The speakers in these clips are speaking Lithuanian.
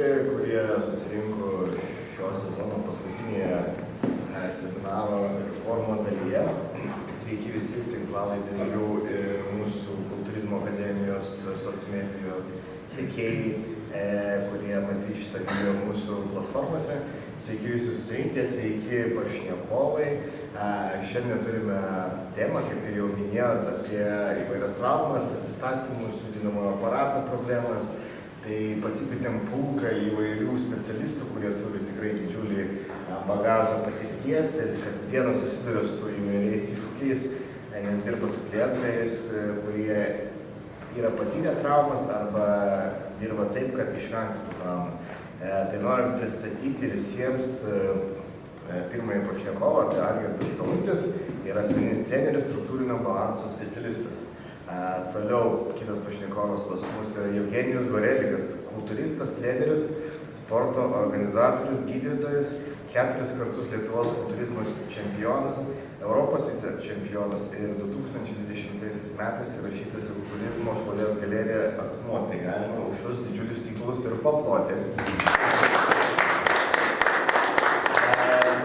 kurie susirinko šio sezono paskutinėje seminaro forumo dalyje. Sveiki visi tinklalaidžių ir mūsų Kultūrizmo akademijos socmedijų sekėjai, kurie matys šitą video mūsų platformose. Sveiki visi susirinkę, sveiki pašnekovai. Šiandien turime temą, kaip ir jau minėjot, apie įvairias traumas, atsistatymus, judinamojo aparato problemas. Tai pasikvietėm pulką įvairių specialistų, kurie turi tikrai didžiulį bagažą patirties ir kasdieną susiduria su įvairiais iššūkiais, nes dirba su klientais, kurie yra patyrę traumas arba dirba taip, kad išvengtų tų traumų. Tai norim pristatyti visiems pirmąjį pašnekovą, tai Algirdas Talutis, yra asmeninis treneris, struktūrinio balanso specialistas. Toliau kitas pašnekovas pas mus yra Eugenijus Gorelikas, kultūristas, treneris, sporto organizatorius, gydytojas, 4 kartus Lietuvos kultūrizmo čempionas, Europos vicečempionas ir 2020 metais įrašytas į kultūrizmo šlovės galeriją asmuo. Tai galima už šios didžiulius titulus ir paploti.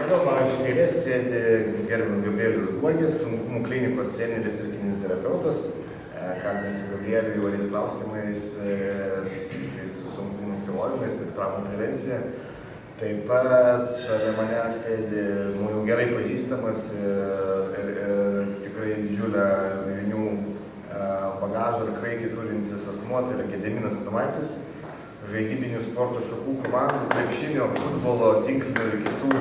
Toliau man iš kairės sėdi gerbiamas Gabrielius Guogis, sunkumų klinikos treneris ir kineziterapeutas. Kalbėsi Gabrieliui įvairiais klausimais susijusiais su sunkumų kilojimais ir traumų prevencija. Taip pat šalia mane sėdi jau gerai pažįstamas ir tikrai didžiulę žinių bagažą ir kraitį turintis asmuo, tai yra Gediminas Adomaitis, žaidybinių sporto šakų komandų, krepšinio, futbolo, tinklinio ir kitų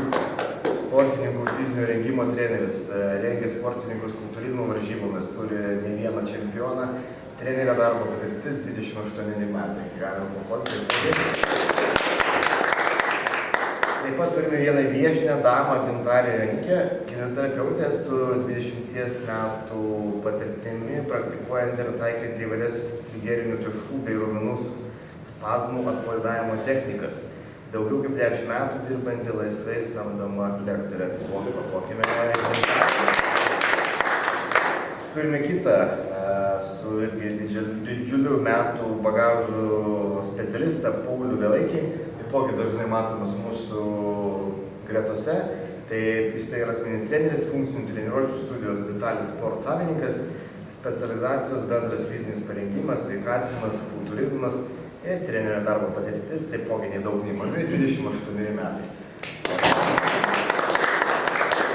sportininkų fizinio rengimo treneris, rengia sportininkus kultūrizmo varžybomis, turi ne vieną čempioną, trenerio darbo patirtis 28 metai. Galime paploti. Taip pat turime vieną viešinę damą Gintarę Janikę, kineziterapeutę su 20 metų patirtimi, praktikuojant ir taikant įvairias trigerinių taškų bei raumenų spazmų atpalaidavimo technikas. Daugiau kaip 10 metų dirbanti laisvai samdoma lektorė. Paplokime. Turime kitą su irgi didžiuliu metų bagažu specialistą Paulių Vėlaikį. Taipogi dažnai matomas mūsų gretose. Tai jisai yra asmeninis treneris, funkcinių treniruočių studijos Vitalis Sport savininkas, specializacijos bendras fizinis parengimas, sveikatinimas, kultūrizmas ir trenerio darbo patirtis, taipogi nei daug nei mažai, 28 metai.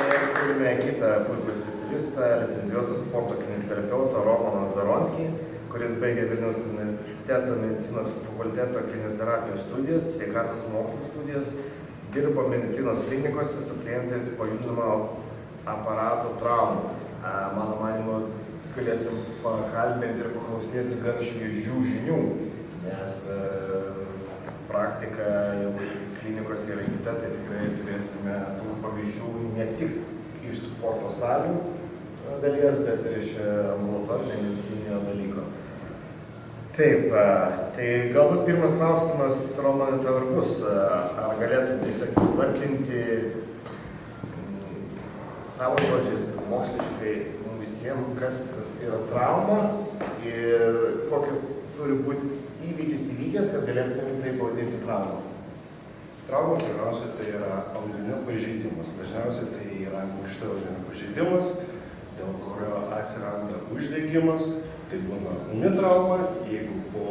Ir turime kitą puikų specialistą, licencijuotą sporto kineziterapeutą Romaną Zaronskį, kuris baigė Vilniaus universiteto medicinos fakulteto kineziterapijos studijas, sveikatos mokslų studijas, dirbo medicinos klinikose su klientais po judinamojo aparato traumų. Mano manymu, galėsim pakalbinti ir paklausinėti gan šviežių žinių, nes praktika jau klinikos yra kita, tai tikrai turėsime tų pavyzdžių ne tik iš sporto salių dalies, bet ir iš ambulatorinio medicininio dalyko. Taip, tai galbūt pirmas klausimas, Romanai, tau ir bus. Ar galėtum tiesiog įvardinti savo žodžiais moksliškai visiems, kas tas yra trauma ir kokia turi būti įvykis įvykęs, kad galėtume tai pavadinti traumą? Trauma pirmiausia tai yra audinio pažeidimas. Dažniausiai tai yra minkšta audinio pažeidimas, dėl kurio atsiranda uždegimas. Tai būna ūmi trauma, jeigu po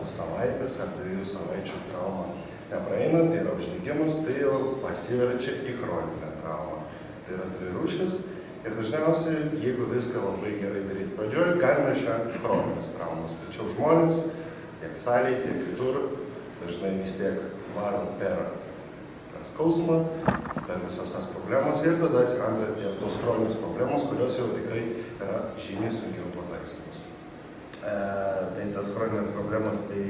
savaitės ar 2 savaičių trauma nepraeina, tai yra uždegimas, tai jau pasiverčia į chroninę traumą. Tai yra 2 rūšis ir dažniausiai, jeigu viską labai gerai daryti pradžioj, galime išvengti chroninės traumas. Tačiau žmonės tiek salėje, tiek kitur dažnai vis tiek varom per skausmą, per visas tas problemas ir tada atsiranda tos chroninės problemos, kurios jau tikrai yra žymiai sunkiau pataisomos. Tai tas chroninės problemos, tai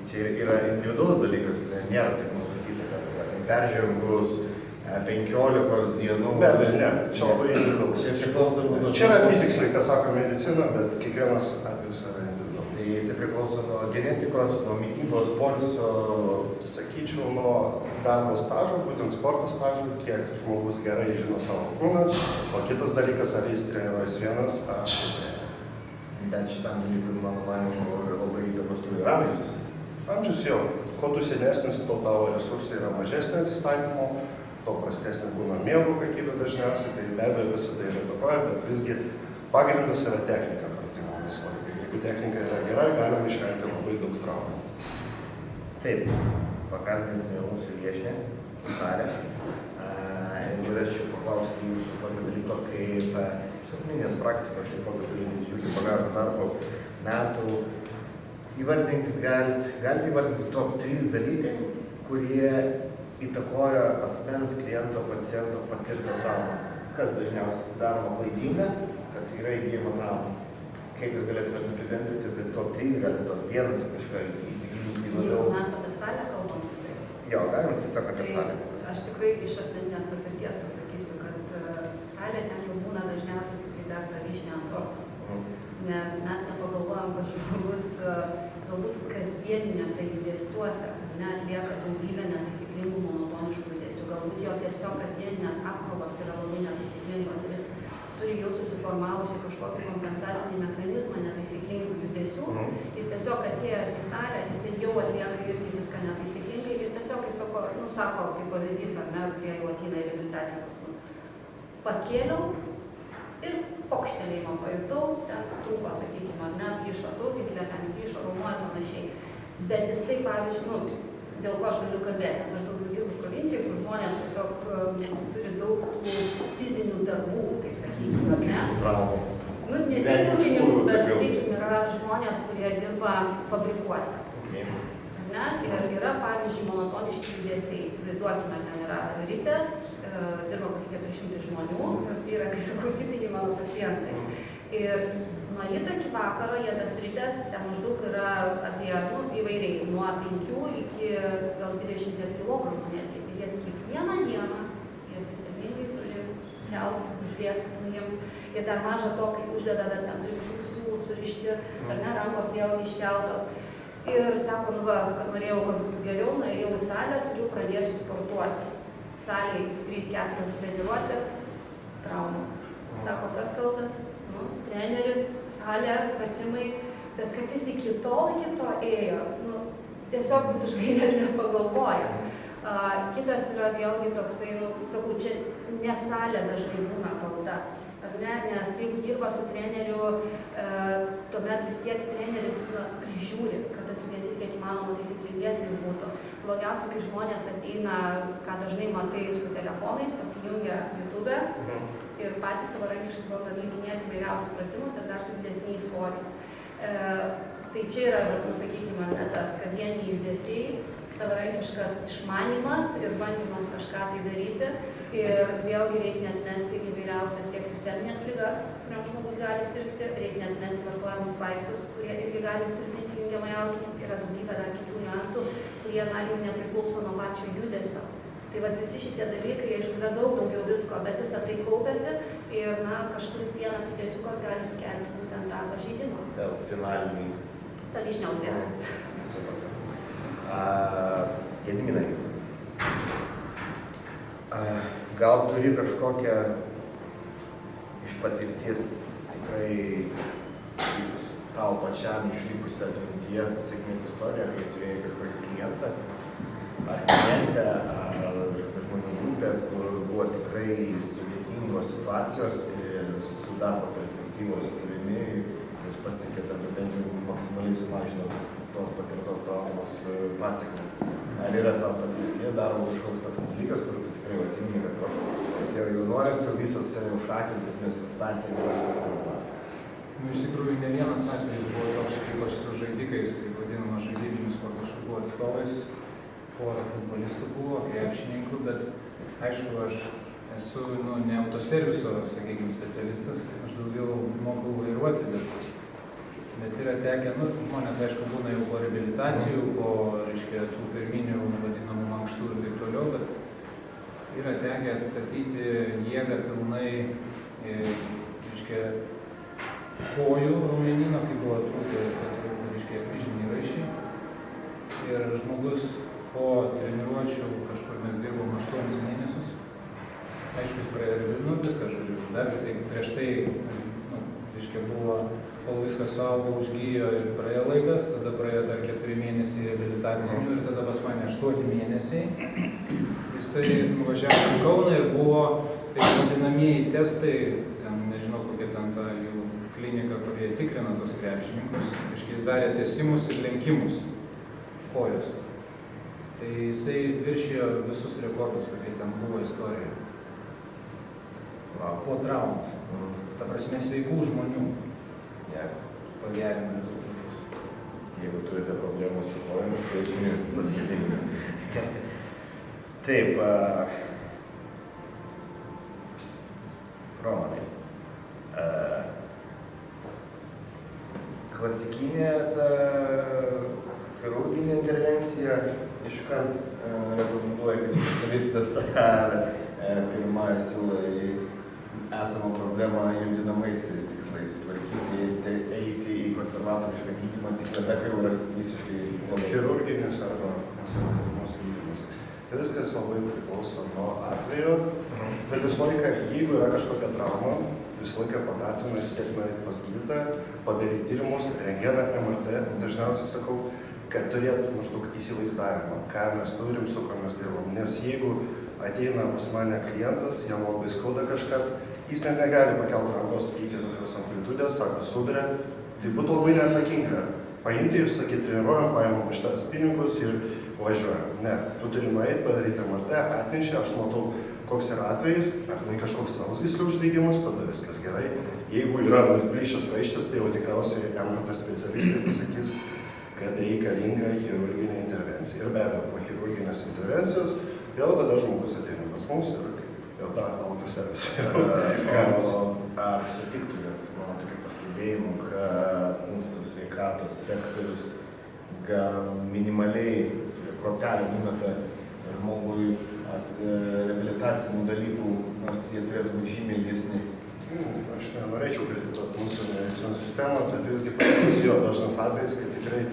čia yra individualus dalykas, nėra taip nustatyti, kad peržengus 15 dienų. Be abejo, ne, čia labai individualus. Čia yra apytiksliai, ką sako medicina, bet kiekvienas atvejis yra individualus. Tai jis priklauso nuo genetikos, nuo mitybos, poilsio. Sakyčiau, nuo darbo stažo, būtent sporto stažo, kiek žmogus gerai žino savo kūną, o kitas dalykas, ar jis treniruojas vienas, ar Bet šitam dalykui, mano manymu, labai įtakos turi amžius. Amžius jau, kuo tu senesnis, tuo tavo resursai yra mažesnė atsistatymo, tuo prastesnė būna miego kokybė dažniausiai, tai be abejo visą tai yra įtakoja, bet visgi pagrindas yra technika pratimo visą laiką. Jeigu technika yra gera, galima išvengti labai daug traumų. Taip, pakalbinsime mūsų viešinę, Sarę. Ir norėčiau paklausti jūsų tokio dalyko, kaip iš asmeninės praktikos, taip pat turite didžiulį bagažą darbo metų. Įvardinkit, galite įvardinti top 3 dalykai, kurie įtakoja asmens, kliento, paciento patirtą traumą. Kas dažniausiai daroma klaidinga, kad yra įgyjama trauma. Kaip jūs galėtumėte apibendrinti, tai top 3, galite top 1 kažką įsigilinti labiau. Mes apie salę kalbam. Jo, galime tiesiog apie salę. Aš tikrai iš asmeninės patirties pasakysiu, kad salė ten jau būna dažniausiai tik tai dar ta vyšnė ant torto. Nes mes nepagalvojam, kad žmogus galbūt kasdieniniuose judesiuose atlieka daugybę netaisyklingų monotoniškų judesių. Galbūt jo tiesiog kasdieninės apkrovos yra labai netaisyklingos ir jis turi jau susiformavusi kažkokį kompensacinį mechanizmą netaisyklingų judesių. Ir tiesiog atėjęs į salę, jis jau atlieka irgi viską netaisyklingai ir tiesiog jis sako, kaip pavyzdys, ar ne, kurie jau ateina į reabilitaciją pas mus. Pakėliau ir pokštelėjimą pajutau, ten trūko, sakykime, ar ne, plyšo saugiklė, ten plyšo raumuo ir panašiai. Bet jis tai, pavyzdžiui, dėl ko aš galiu kalbėti, nes aš daugiau dirbu provincijai, kur žmonės tiesiog turi daug tų fizinių darbų, taip sakykime, ar ne? Ne tik dauginių, bet sakykime, yra žmonės, kurie dirba fabrikuose. Ir yra, pavyzdžiui, monotoniški judesiai. Įsivaizduokime, ten yra rytas, dirba kokie 400 žmonių, ir tai yra, kai sakau, tipiniai mano pacientai. Ir nuo ryto iki vakaro jie tas rytas, ten maždaug yra apie, įvairiai, nuo 5 iki gal 20 kg netgi. Ir jie kiekvieną dieną, jie sistemingai turi kelti, uždėti, nuimti. Ir dar maža to, kai uždeda, dar ten turi kažkokius siūlus surišti, ar ne, rankos vėl iškeltos. Ir sako, kad norėjau, kad būtų geriau, nuėjau į salę, sakiau, pradėsiu sportuoti. Salėj 3-4 treniruotės, trauma. Sako, kas kaltas? Treneris, salė, pratimai. Bet kad jis iki to ėjo, tiesiog visiškai net nepagalvoja. Kitas yra vėlgi toksai, sakau, čia ne salė dažnai būna kalta. Ar ne? Nes jeigu dirba su treneriu, tuomet vis tiek treneris prižiūri, kad tas judesys kiek įmanoma taisyklingesnis būtų. Blogiausia, kai žmonės ateina, ką dažnai matai su telefonais, pasijungia YouTube ir patys savarankiškai bando atlikinėti įvairiausius pratimus ir dar su didesniais svoriais. Tai čia yra, sakykime, tas kasdieniai judesiai, savarankiškas išmanymas ir bandymas kažką tai daryti. Ir vėlgi reikia neatmesti įvairiausias tiek sisteminės ligas, kuriam žmogus gali sirgti, reikia neatmesti vartojamus vaistus, kurie irgi gali silpninti jungiamąją audinį. Yra daugybė dar kitų niuansų, kurie jau nepriklauso nuo pačio judesio. Tai vat visi šitie dalykai, aišku, yra daugiau visko, bet visą tai kaupiasi ir kažkuris vienas judesiukas gali sukelti būtent tą pažeidimą. Dėl finaliniai. Ta vyšnia uždėta. Gediminai. Gal turi kažkokią iš patirties tikrai tau pačiam išlikusią atmintyje sėkmės istoriją, kai turėjai kažkokį klientą ar klientę, ar žmonių grupę, kur buvo tikrai sudėtingos situacijos ir su darbo perspektyvos su tavimi, jūs pasiekėte arba bent jau maksimaliai sumažino tos patirtos traumos pasekmes. Ar yra tavo patirtyje darbo kažkoks toks dalykas, kur tu tikrai atsimeni, kad jau jaunuolis, jau visas ten jau šakintas, nes atstatė ir visas trauma? Iš tikrųjų, ne vienas atvejis buvo toks, kaip aš su žaidikais, taip vadinama žaidybinių sporto šakų atstovais, pora futbolistų buvo, krepšininkų, bet aišku, aš esu ne autoserviso, sakykime, specialistas, aš daugiau moku vairuoti, bet yra tekę, žmonės, aišku, būna jau po reabilitacijų, po, reiškia, tų pirminių vadinamų mankštų ir taip toliau, bet yra tekę atstatyti jėgą pilnai, reiškia, kojų raumenyno, kai buvo trūkę, reiškia, kryžminiai raiščiai. Ir žmogus po treniruočių kažkur mes dirbom 8 mėnesius. Aišku, jis praėjo viską, žodžiu, dar jisai prieš tai, reiškia, buvo, kol viskas suaugo, užgyjo ir praėjo laikas, tada praėjo dar 4 mėnesiai reabilitacinių ir tada pas mane 8 mėnesiai. Jisai nuvažiavo į Kauną ir buvo taip vadinamieji testai, ten nežinau kokia ten ta jų klinika, kurie tikrina tos krepšininkus, reiškia, jis darė tęsimus ir lenkimus kojos. Tai jisai viršijo visus rekordus, kokie ten buvo istorija. Po traumos. Ta prasme, sveikų žmonių. Pagerina rezultatus. Jeigu turite problemų su kojomis, tai žmonės pasikėdėmė. Taip, Romanai. Klasikinė ta chirurginė intervencija iškart rekomenduoja kaip specialistas ar pirma siūlo į esamą problemą judinamaisiais tikslais sutvarkyti, eiti į konservatorišką gydymą tik tada, kai jau yra visiškai chirurginis arba konservatyvus gydymas. Tai viskas labai priklauso nuo atvejo, bet visą laiką, jeigu yra kažkokia trauma, visą laiką patartina vis tiek nueiti pas gydytoją, padaryti tyrimus, rentgeną, MRT, dažniausiai sakau, kad turėtų maždaug įsivaizdavimą, ką mes turim, su kuo mes dirbam. Nes jeigu ateina pas mane klientas, jam labai skauda kažkas, jis net negali pakelti rankos iki tokios amplitudės, sako, sudarė, tai būtų labai neatsakinga paimti ir sakyti, treniruojam, paimam iš tas pinigus ir važiuojam. Ne, tu turi nueiti, padaryti MRT, atnešė, aš matau, koks yra atvejis, ar tai kažkoks sausgyslių uždegimas, tada viskas gerai. Jeigu yra nuplyšęs raištis, tai jau tikriausiai MRT specialistai pasakys, kad reikalinga chirurginė intervencija. Ir be abejo, po chirurginės intervencijos, jau tada žmogus ateina pas mus ir jau da, autoservisą. Ar sutiktumės su mano tokiu pastebėjimu, kad mūsų sveikatos sektorius gal minimaliai kruopelę numeta žmogui reabilitacinių dalykų, nors jie turėtų būti žymiai ilgesni? Aš nenorėčiau kritikuoti mūsų medicinos sistemą, bet visgi pasakysiu jo dažnas atvejis, kad tikrai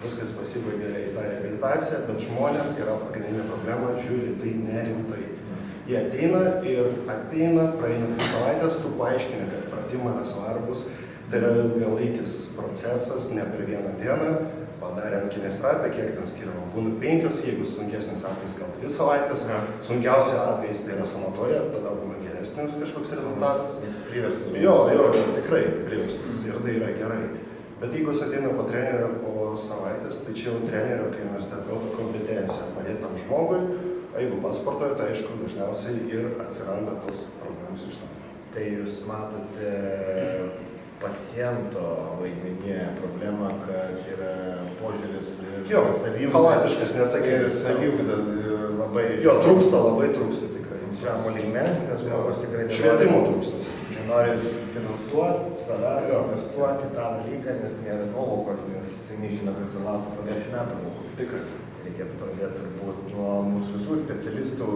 viskas pasibaigia į tą reabilitaciją, bet žmonės, kai yra pagrindinė problema, žiūri tai nerimtai. Jie ateina, praeina 2 savaitės, tu paaiškini, kad pratimai yra svarbus, tai yra ilgalaikis procesas, ne per vieną dieną, padarėm kinesterapiją, kiek ten skiriama, būna 5, jeigu sunkesnis atvejis gal 2 savaitės, sunkiausia atvejis tai yra sanatorija, tada būna geresnis kažkoks rezultatas. Jis priverstas. Jo, tikrai priverstas ir tai yra gerai. Bet jeigu jis ateina po trenerio po savaitės, tai čia jau trenerio, kai mes terapeuto kompetencija padėti tam žmogui, o jeigu pats sportuoja, tai aišku, dažniausiai ir atsiranda tos problemos iš to. Tai jūs matote paciento vaidmenyje problemą, kad yra požiūris halatiškas, neatsakingas. Ir savivada labai... Jo, labai trūksta tikrai. Žemo lygmens, nes žmogus tikrai... Švietimo trūksta, sakyčiau. Nori finansuoti, savęs, investuoti tą dalyką, nes nėra nuovokos, nes jis nežino, kas ir laukia po 10 metų. Tikrai. Reikėtų pradėti turbūt nuo mūsų visų specialistų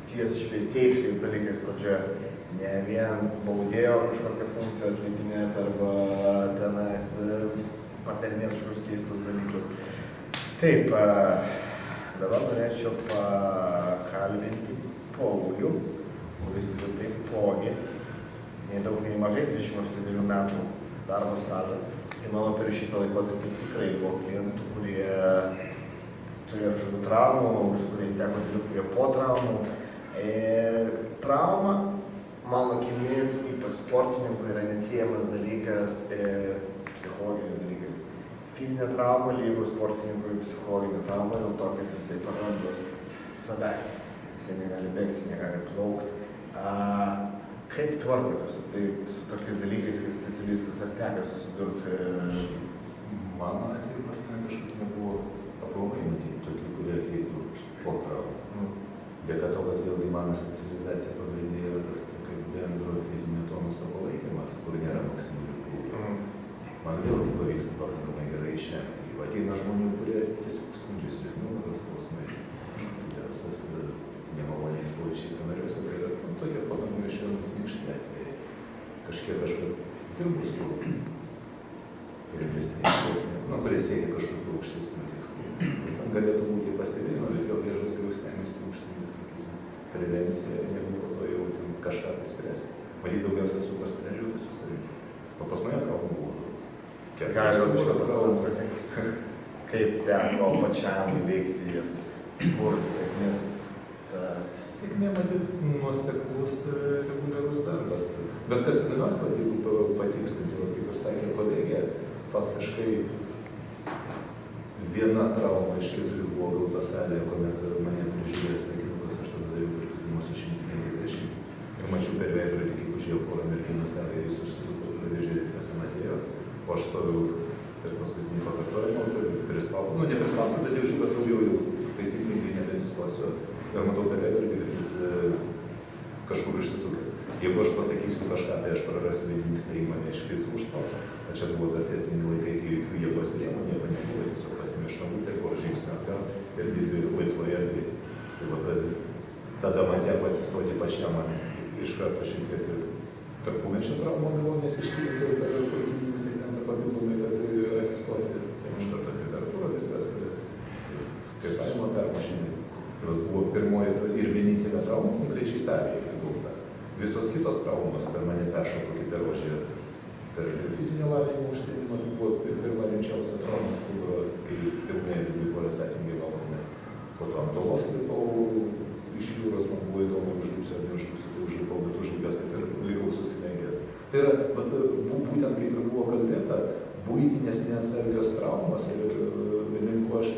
ties švietėjiškais dalykais pradžioje. Ne vien baudėjo kažkokią funkciją atlikinėti arba tenais patarinėti kažkokius keistus dalykus. Taip, dabar norėčiau pakalbinti Paulių, kuris turi taipogi, nei daug, nei mažai, 28 metų darbo stažą. Ir manau, per šitą laikotarpį tikrai buvo klientų, kurie turėjo kažkokių traumų, su kuriais teko dirbti, kurie po traumų. Trauma, mano akimis, ypač sportininkų, yra neatsiejamas dalykas su psichologiniais dalykais. Fizinė trauma lygu sportininkui psichologinė trauma dėl to, kad jisai praranda save. Jisai negali bėgti, negali plaukti. Kaip tvarkotės su tokiais dalykais, kaip specialistas, ar teko susidurti? Mano atveju pas mane kažkaip nebuvo aplamai matyti tokių, kurie ateitų po traumų. Dėka to, kad vėlgi mano specializacija pagrindė yra tas kaip bendro fizinio tonuso palaikymas, kur nėra maksimalių krūvių. Man vėlgi pavyksta pakankamai gerai išvengti. Ateina žmonių, kurie tiesiog skundžiasi nugaros skausmais, kažkokiais nemaloniais pojūčiais sąnariuose, tai yra tokie pakankamai švelnūs minkšti atvejai. Kažkiek aš dirbu su rimtesniais, kurie siekia kažkokių aukštesnių tikslų. Galėtų būti pastebėjimo, bet vėlgi aš daugiau stengiuosi užsiimti, sakysim, prevenciją, negu po to jau kažką spręsti. Matyt, daugiausia su pas treneriu su savimi. O pas mane traumų buvo. Galima iš karto kaip teko pačiam įveikti jas, kur sėkmės. Sėkmė matyt nuoseklus reguliarus darbas. Bet kas įdomiausia, jeigu patikslinti, kaip ir sakė kolegė, faktiškai viena trauma iš 4 buvo gauta salėje, kuomet mane prižiūrės vaikinukas, aš tada dariau prikėlimus 150. Ir mačiau per veidrodį, kaip užėjo porą merginų salėje ir jis užsisuko, pradėjo žiūrėti, kas ten atėjo. O aš stoviu per paskutinį pakartojimą, prispaudau, nu neprispaustą, bet jaučiu, kad jau taisyklingai nebesistosiu. Ir matau per veidrodį, kad jis kažkur išsisukęs. Jeigu aš pasakysiu kažką, tai aš prarasiu vidinį steigimą, neiškrisiu už spausą. O čia buvo dar tiesiniai laikai, kai jokių jėgos rėmų, nieko nebuvo, tiesiog pasimė iš namų, tai porą žingsnių atgal ir dirbi laisvoje erdvėje. Tai tada man teko atsistoti pačiam, man iš karto šiek tiek tarpumečio traumą gavau, nes išsirinkiau per krūtinį segmentą papildomai, kad atsistoti. Tai iš karto temperatūra viskas, kvėpavimo permažinimai. Buvo pirmoji ir vienintelė trauma konkrečiai salėje gauta. Visos kitos traumos per mane peršoko kaip per ožį. Per fizinio lavinimo užsienimą buvo pirma rimčiausia trauma stuburo, kai pilnai buvo sątingai valome. Po to ant olos lipau iš jūros, man buvo įdomu, užlipsiu ar neužlipsiu, tai užlipau, bet užlipęs taip ir likau susilenkęs. Tai yra, būtent kaip ir buvo kalbėta, buitinės neatsargios traumas ir linku aš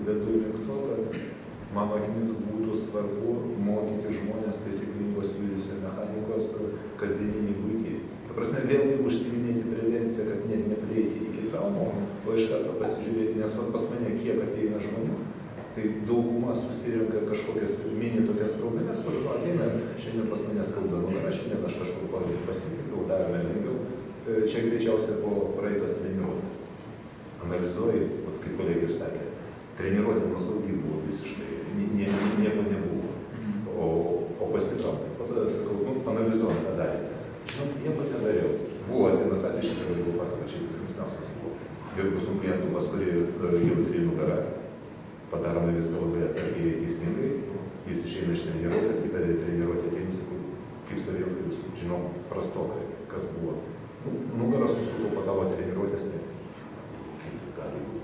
vedu link to, kad mano akimis būtų svarbu mokyti žmonės taisyklingos judesio mechanikos kasdieniniai buitį. Ta prasme, vėlgi užsiminėti prevenciją, kad net neprieiti iki traumų, o iš karto pasižiūrėti, nes pas mane kiek ateina žmonių, tai dauguma susirenka kažkokias mini tokias traumeles, kur ateina, šiandien pas mane skauda nugarą, šiandien aš kažkur pasikreipiau, darome lengviau. Čia greičiausiai po praeitos treniruotės. Analizuoji, kaip kolegė ir sakė, treniruotė nusaugi buvo visiškai. Nieko nebuvo, o pasitraukti. Po tada sakau, analizuojant tą darį. Žinot, nieko nedariau. Buvo vienas atvejis, kad buvo pasakočiai, linksmiausias buvo. Dirbu su klientu, pas kurį jautri nugarą. Padarome viską labai atsargiai ir teisingai. Jis išeina iš treniruotės, kitą treniruotę ateinu, sakau, kaip savijauta jūs, žinau, prastokai, kas buvo. Nugarą susuko po tavo treniruotės, kaip gali būti.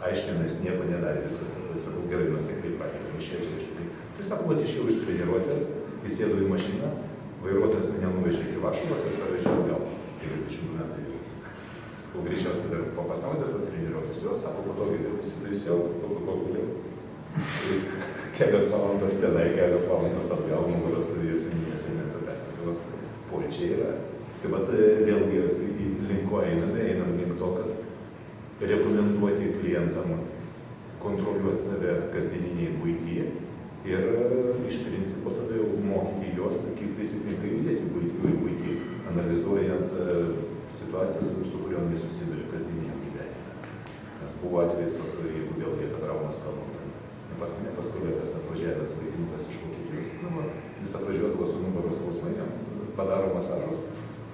Aiškinamės, nieko nedarė, viskas labai, sakau, gerai, nusekliai pradėjome išėti iš tai. Tai sakau, išėjau iš treniruotės, įsėdau į mašiną, vairuotojas mane nuvežė iki Varšuvos ir parvežė atgal 50 metų. Sakau, greičiausiai dar po pasnaudė to treniruotės, jo, sako, patogiai dar pasitaisiau, guliau. Kelias valandas tenai, kelias valandas atgal, nugaros studijas minės einant pertvarkos poilčiai yra. Tai vat vėlgi link ko einam link to, kad rekomenduoti klientam kontroliuoti save kasdieniniai buityje ir iš principo tada jau mokyti juos, kaip taisyklingai judėti buityje, analizuojant situacijas, su kuriuom jie susiduria kasdieniniam gyvenime. Nes buvo atvejis, jeigu vėlgi apie traumas kalbame, pas kolegas atvažiavęs vaikinukas iš Vokietijos, jis atvažiuodavo su nugaros skausmais, padaro masažus,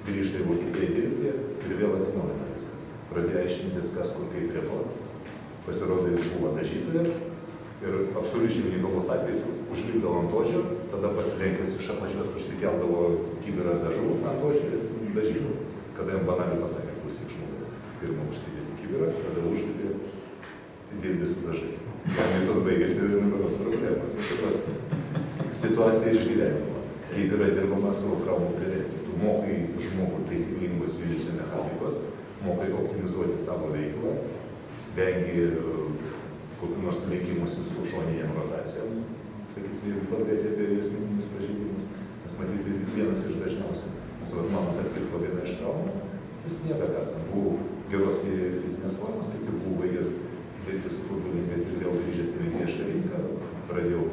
grįžta į Vokietiją dirbti ir vėl atsinaujina viskas. Pradėjo aiškintis, kas kur kaip prie to. Pasirodo, jis buvo dažytojas ir absoliučiai unikalus atvejis užlipdavo ant ožio, tada pasilenkęs iš apačios užsikeldavo kibirą dažų ant ožio ir dažydavo. Kada jam banaliai pasakė, klausyk žmogų, pirmą užsidėti kibirą, tada užlipė, dirbi su dažais. Ten visas baigėsi nugaros problemos. Situacija iš gyvenimo. Kaip yra dirbama su traumų prevencija. Tu mokai žmogų taisyklingos judesio mechanikos, mokai optimizuoti savo veiklą, vengi kokių nors laikymusi su šoninėm rotacijom, sakysime, jeigu kalbėti apie asmeninius pažeidimus, nes matyti vienas iš dažniausių. Mes mano, kad kaip viena iš traumų, jis niekas buvo geros fizinės formos, kaip jau buvo baigęs dirbti su futbolininkais ir vėl grįžęs į viešą rinką, pradėjau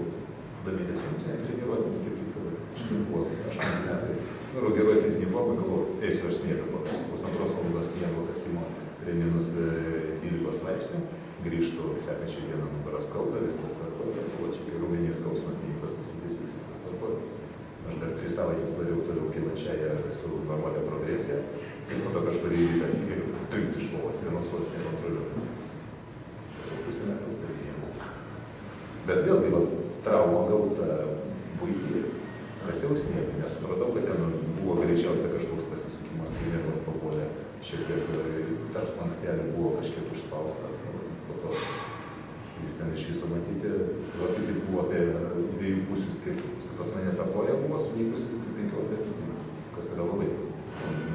domėtis funkcinę treniruotę, kaip tik tada buvo 8 metai. Ir geroj fizinį formą galvoju, eisiu aš sniegą kokius, pusantros valandos sniego kasimo prie minus 12 laipsnių, grįžtu sekančią dieną nugarą skauda, viskas tvarkoja, plačiai raumenys skausmas neįprastas judesys, viskas tvarkoja. Aš dar 3 savaitės variau toliau kylančiąją su normalia progresija ir po to kažkurį rytą atsigeriu, trinti iš lovos, vienos svoris nekontroliuoju. Čia pusę metų stavėjimo. Bet vėlgi, trauma gauta buityje. Kasiau sniegą, nesupratau, kad ten buvo greičiausia kažkoks pasisukimas, kai nervas papuolė šiek tiek tarp slankstelių buvo kažkiek užspaustas, po to jis ten iš viso matyti, tai buvo apie 2 pusių skirtumus. Pas mane ta koja buvo sunykusi 15 cm, kas yra labai.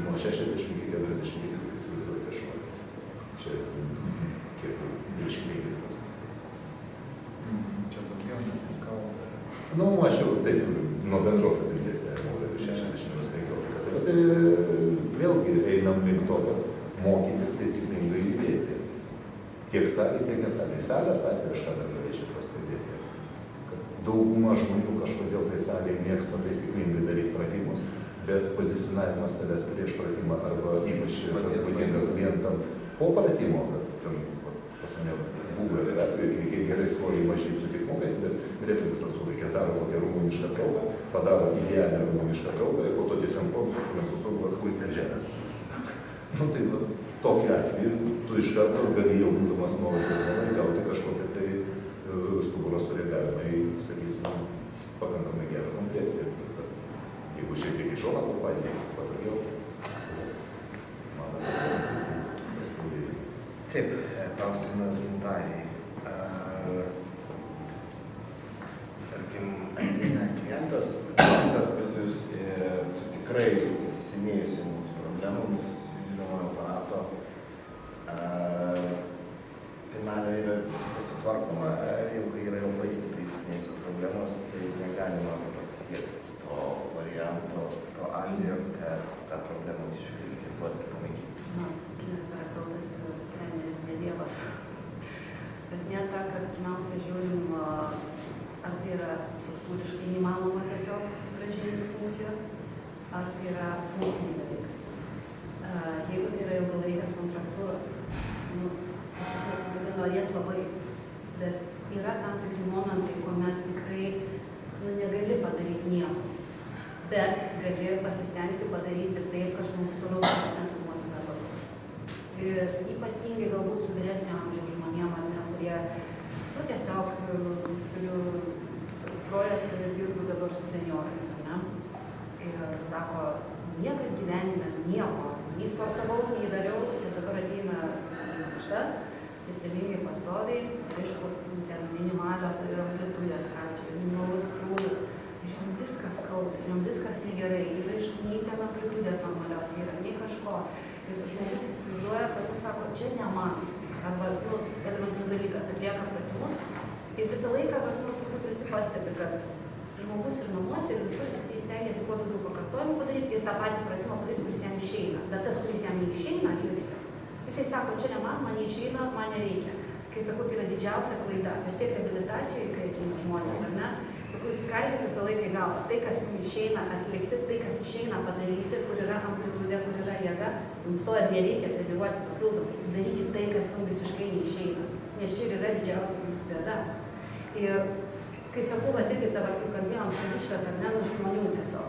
Nuo 60 iki 40 cm įsivaizduoti šuolį. Čia kiek 25 cm. Čia daugiau nepaskau. Nu, aš jau taip, nuo bendros apimties, 60-15. Tai vėlgi einam link to, kad mokytis taisyklingai judėti. Tiek salė, tiek nesalė. Salės atveju aš ką dar norėčiau pastebėti, kad dauguma žmonių kažkodėl tai salėje mėgsta taisyklingai daryti pratimus, bet pozicionavimas savęs prieš pratimą arba ypač kas būdinga klientam po pratimo, kad ten pas mane buvo atveju, kai gerai svoriai mažai tu tik mokasi, bet refleksas suveikia, daro kokią rumunišką kalbą, padaro idealią rumunišką kalbą ir po to tiesiog pomsus sulenkusau atklai per žemės. Nu tai tokiu atveju tu iš karto gali jau būdamas nuolaidų zonai gauti kažkokią tai stuburo sureagavimą į, sakysim, pakankamai gerą kompresiją. Jeigu šiek tiek į šoną papadė, patogiau. Taip, klausimas Gintarijai. Tarkim, klientas pas jūs su tikrai įsisenėjusiomis problemomis judinamojo aparato finale yra viskas sutvarkoma, jau kai yra labai stipriai įsisenėjusios problemos, tai negalima pasiekti to varianto, to atveju, kad tą problemą visiškai likviduoti ir pamėginti. Kineziterapeutas ir treneris ne dievas. Esmė ta, kad pirmiausia žiūrim, ar tai yra struktūriškai neįmanoma tiesiog grąžinti funkcijos, ar tai yra funkciniai dalykai. Jeigu tai yra ilgalaikės kontraktūros, tai gali norėti labai, bet yra tam tikri momentai, kuomet tikrai negali padaryti nieko, bet gali pasistengti padaryti taip, kad žmogus toliau susirentuoti darbą. Ir ypatingai galbūt su vyresnio amžiaus žmonėm, kurie, tiesiog turiu projektą ir dirbu dabar su seniorais, ir sako, niekad gyvenime nieko, nei sportavau, nei dariau, ir dabar ateina našta, sistemingai pastoviai, aišku, ten minimalios ir amplitudės, minimalus krūvis, ir jam viskas skauda, jam viskas negerai, ir aišku, nei ten amplitudės normalios yra, nei kažko. Ir žmogus įsivaizduoja, kad tu sako, čia ne man. Arba, elementarus dalykas, atlieka pratimus. Ir visą laiką, turbūt visi pastebi, kad žmogus ir namuose, ir visur jis stengiasi kuo daugiau pakartojimų padaryti ir tą patį pratimą padaryti, kuris jam išeina. Bet tas, kuris jam neišeina atlikti, jisai sako, čia ne man neišeina, man nereikia. Kai sakau, tai yra didžiausia klaida. Ir tiek reabilitacijoje, kai ateina žmonės, ar ne? Sakau, įsikalbėti visą laiką į galvą. Tai, kas jums išeina atlikti, tai, kas išeina padaryti, kur yra amplitudė, kur yra jėga, jums to ir nereikia treniruoti papildomai. Daryti tai, kas jums visiškai neišeina. Nes čia ir yra didžiausia jūsų bėda. Ir kai sakau, irgi dabar, kaip kalbėjom, su išveta, ne, nu žmonių tiesiog.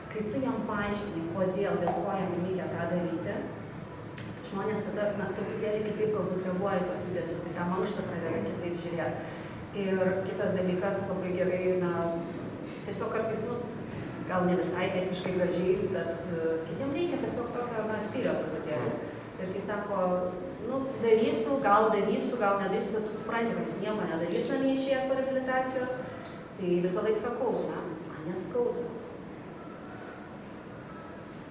Kai tu jam paaiškini, kodėl, dėl ko jam reikia tą daryti, žmonės tada, truputėlį kitaip galbūt reaguoja tos judesius, tai tą mankštą pradeda kitaip žiūrėti. Ir kitas dalykas labai gerai, tiesiog kartais, gal ne visai etiškai gražiai, bet kitiems reikia tiesiog tokio, spyrio truputėlį. Ir kai sako, darysiu, gal nedarysiu, bet tu supranti, kad jis nieko nedarys, neišėjęs po reabilitacijos, tai visą laiką sakau, man neskauda.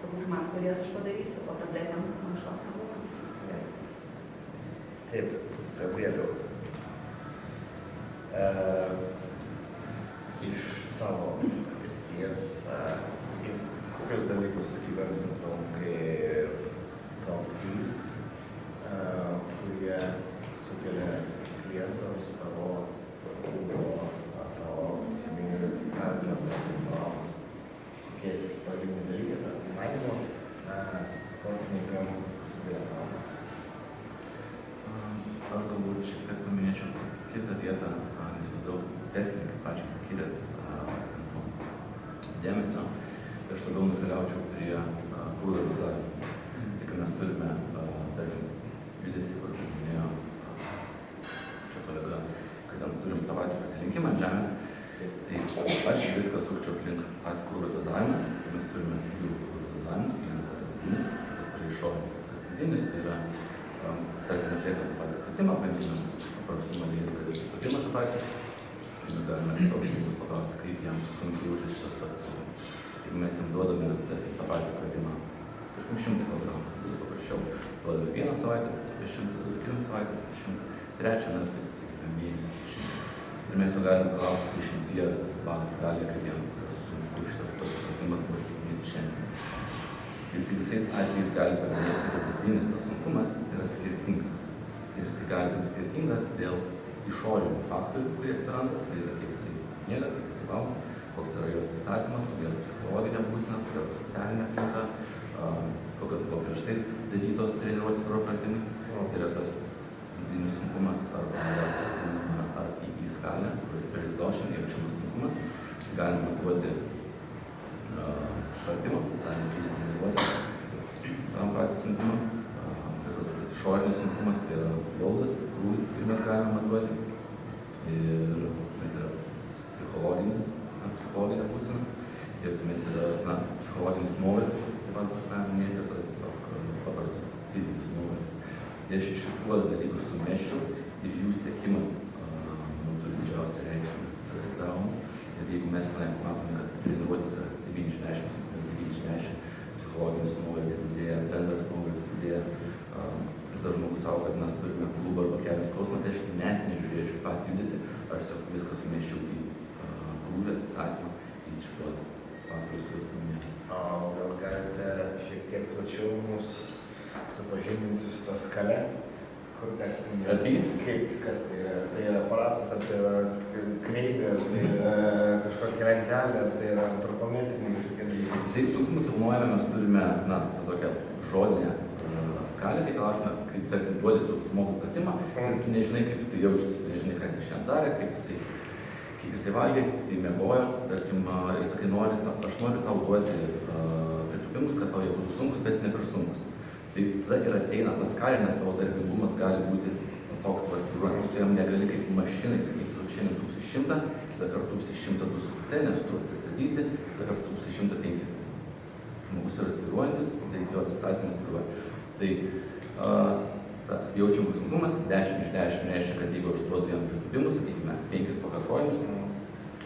Sakau, man skaudės aš padarysiu, o tabletėm mankštos nebuvo. Taip, Gabrieliau. Iš savo patirties, kokius dalykus įvardintum, kai top 3, kurie sukelia klientams tavo klubo ar tavo traumas. Kokie pagrindiniai dalykai, manymo, sportininkam sukelia traumas. Aš galbūt šiek tiek paminėčiau kitą vietą, nes jūs daug technikai pačiai skiriat dėmesio. Aš labiau nukeliaučiau prie krūvio dozavimo. Tai kai mes turime, tarkim, judesį, kur minėjo čia kolega, kad ten turim tą patį pasirinkimą ant žemės, tai aš viską sukčiau aplink patį krūvio dozavimą. Mes turime 2 krūvio dozavimus, vienas yra vidinis, kitas yra išorinis. Kas paskutinis, tai yra, tarkim, atliekant tą patį pratimą, bandymą paprastumo dėti, kad jis pratimą tą patį, mes galime savo žmogus paklausti, kaip jam sunkiai užės šitas pratimas. Jeigu mes jam duodame, tarkim, tą patį pratimą, tarkim, 100 kg, būtų paprasčiau, duodame 1 savaitę, apie 100, duodame 1 savaitę, apie 100, trečią, na, tai mėnesį, apie 100. Ir mes jau galim paklausti 10 balų skalėje, kaip jam sunku šitas pats pratimas buvo atlikinėti šiandien. Jis visais atvejais gali paminėti, kad vidinis tas sunkumas yra skirtingas. Ir jis gali būti skirtingas dėl išorinių faktorių, kurie atsiranda, tai yra kiek jisai miega, kiek jisai valgo, koks yra jo atsistatymas, kokia yra psichologinė būsena, kokia yra socialinė aplinka, kokios buvo prieš tai darytos treniruotės arba pratimai. Tai yra tas vidinis sunkumas ar į skalę, kur per exhaustion jaučiamas sunkumas. Galima duoti pratimą, galima daryti treniruotės patį sunkumą. Tas išorinis sunkumas tai yra jaudas, krūvis, kurį mes galime matuoti. Ir tuomet yra psichologinė būsena. Ir tuomet yra psichologinis nuovargis, taip pat galime minėti, ir tada tiesiog paprastas fizinis nuovargis. Tai aš šituos dalykus sumesčiau ir jų siekimas turi didžiausią reikšmę atsirasti. Ir jeigu mes matome, kad treniruotės yra 9-10, psichologinis nuovargis didėja, bendras nuovargis didėja, ir tas žmogus savo, kad mes turime klubą arba kelių skausmą, tai aš net nežiūrėčiau patį judesį, aš tiesiog viską sumesčiau į krūvį atsistatymą, į šitos faktorius, kuriuos paminėjau. Gal galite šiek tiek plačiau mus supažindinti su to skale? Kaip, kas tai yra? Tai yra aparatas, ar tai yra kreivė, ar tai yra kažkokia lentelė, ar tai yra antropometriniai kažkokie dalykai? Tai sunkumų kilnojame mes turime, tą tokią žodinę skalę, tai klausime, kaip, tarkim, duodi tu žmogui pratimą, ir tu nežinai, kaip jisai jaučiasi, tu nežinai, ką jisai šiandien darė, kiek jisai valgė, kiek jisai miegojo, tarkim, ir sakai, aš noriu tau duoti pritūpimus, kad tau jie būtų sunkus, bet ne per sunkus. Tai tada ir ateina tas skalė, nes tavo darbingumas gali būti toks vasviruojantis, tu jam negali kaip mašinai sakyti, tu šiandien tūpsi 100, kitą kartą tūpsi 102,5, nes tu atsistatysi, kitą kartą tūpsi 105. Žmogus yra sviruojantis, tai jo atsistatymas sviruoja. Tai tas jaučiamas sunkumas 10/10 reiškia, kad jeigu aš duodu jam pritūpimus, sakykime, 5 pakartojimus,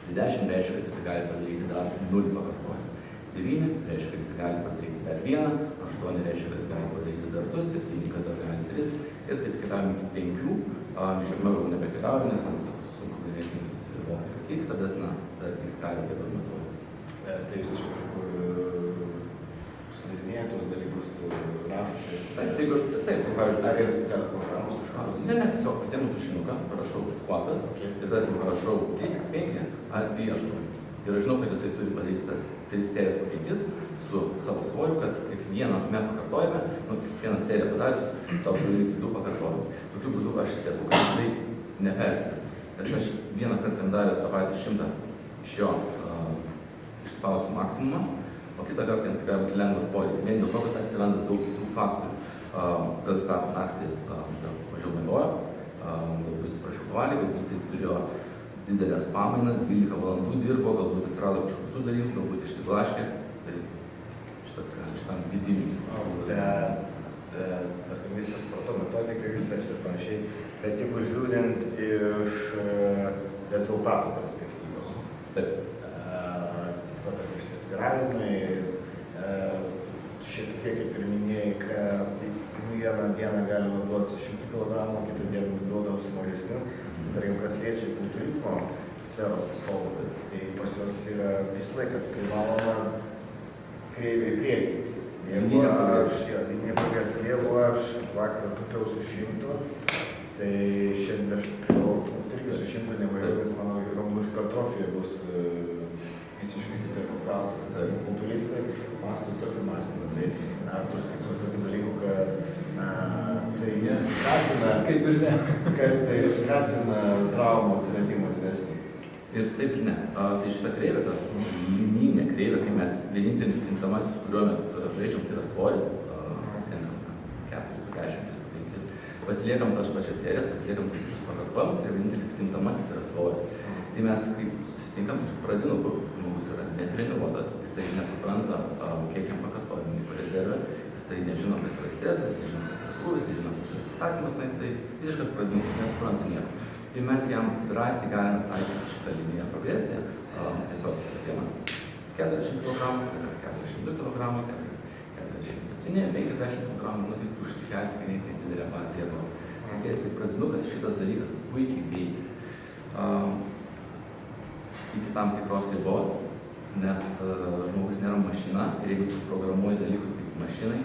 tai 10 reiškia, kad jis gali padaryti dar 0 pakartojimus. 9 reiškia, kad jis gali padaryti dar 1, 8 reiškia, kad jis gali padaryti dar 2, 7, kad dar gali 3 ir taip keliaujam iki 5, žemiau jau nebekeliaujam, nes man sunku ganėtinai susivokti, kas vyksta, bet dar į skalę taip pat matuoju. Tai jūs sudarinėjate tos dalykus, rašotės? Taip, pavyzdžiui. Ar yra specialios programos kažkokios? Ne, tiesiog pasiemu tušinuką, parašau skvatas ir tarkim parašau 3x5 ar 3x8. Ir aš žinau, kad jisai turi padaryti tas 3 serijas po 5 su savo svoriu, kad kiekvieną pakartojame, kiekvieną seriją padarius, tau turi daryti 2 pakartojimus. Tokiu būdu aš seku, kad jisai nepersitikė. Nes aš vieną kartą daręs tą patį 100 iš jo išspausiu maksimumą, o kitą kartą tikrai būtų lengvas svoris. Vien dėl to, kad atsiranda daug kitų faktorių. Kad jis tą naktį mažiau miegojo, galbūt jis prašiau pavalgė, galbūt jisai turėjo didelės pamainas, 12 valandų dirbo, galbūt atsirado kažkokių dalykų, galbūt išsiblaškė. Tai šitam vidiniui. Visą sporto metodiką, visą ir panašiai. Bet jeigu žiūrint iš rezultatų perspektyvos. Taip. Svyravimai, šiek tiek kaip ir minėjai, kad vieną dieną galima duoti 100 kg, kitą dieną duodam su mažesniu. Tarkim, kas liečia kultūrizmo sferos atstovų, tai pas juos yra visą laiką privaloma kreivė į priekį. Jeigu aš vakar tupiau su 100, tai šiandien aš irgi su 100 nevajau, nes mano raumų hipertrofija bus visiškai kitaip apkrauta. Tai kultūristai mąsto tokį mąstymą. Tai ar tu sutiktum su tokiu dalyku, kad tai skatina, kad tai skatina traumų atsiradimą didesnį? Ir taip ir ne. Tai šitą kreivę, ta linijinė kreivė, kai mes vienintelis kintamasis, kuriuo mes žaidžiam, tai yra svoris, pasirenkam 4, 10, 5, pasiliekam tas pačias serijas, pasiliekam tos pačius pakartojimus ir vienintelis kintamasis yra svoris. Tai mes, kaip susitinkam su pradinuku, žmogus yra netreniruotas, jisai nesupranta, kiek jam pakartojimų liko rezervė, jisai nežino, kas yra stresas, nežino, kas yra krūvis, nežino, kas yra atsistatymas, na jisai visiškas pradinukas, nesupranta nieko. Tai mes jam drąsiai galime taikyti šitą linijinę progresiją, tiesiog pasiemant 40 kg, 42 kg, 47, 50 kg, nu tik užsikelti ganėtinai didelę bazę jėgos. Kai esi pradinukas, šitas dalykas puikiai veikia. Iki tam tikros ribos, nes žmogus nėra mašina ir jeigu tu programuoji dalykus kaip mašinai,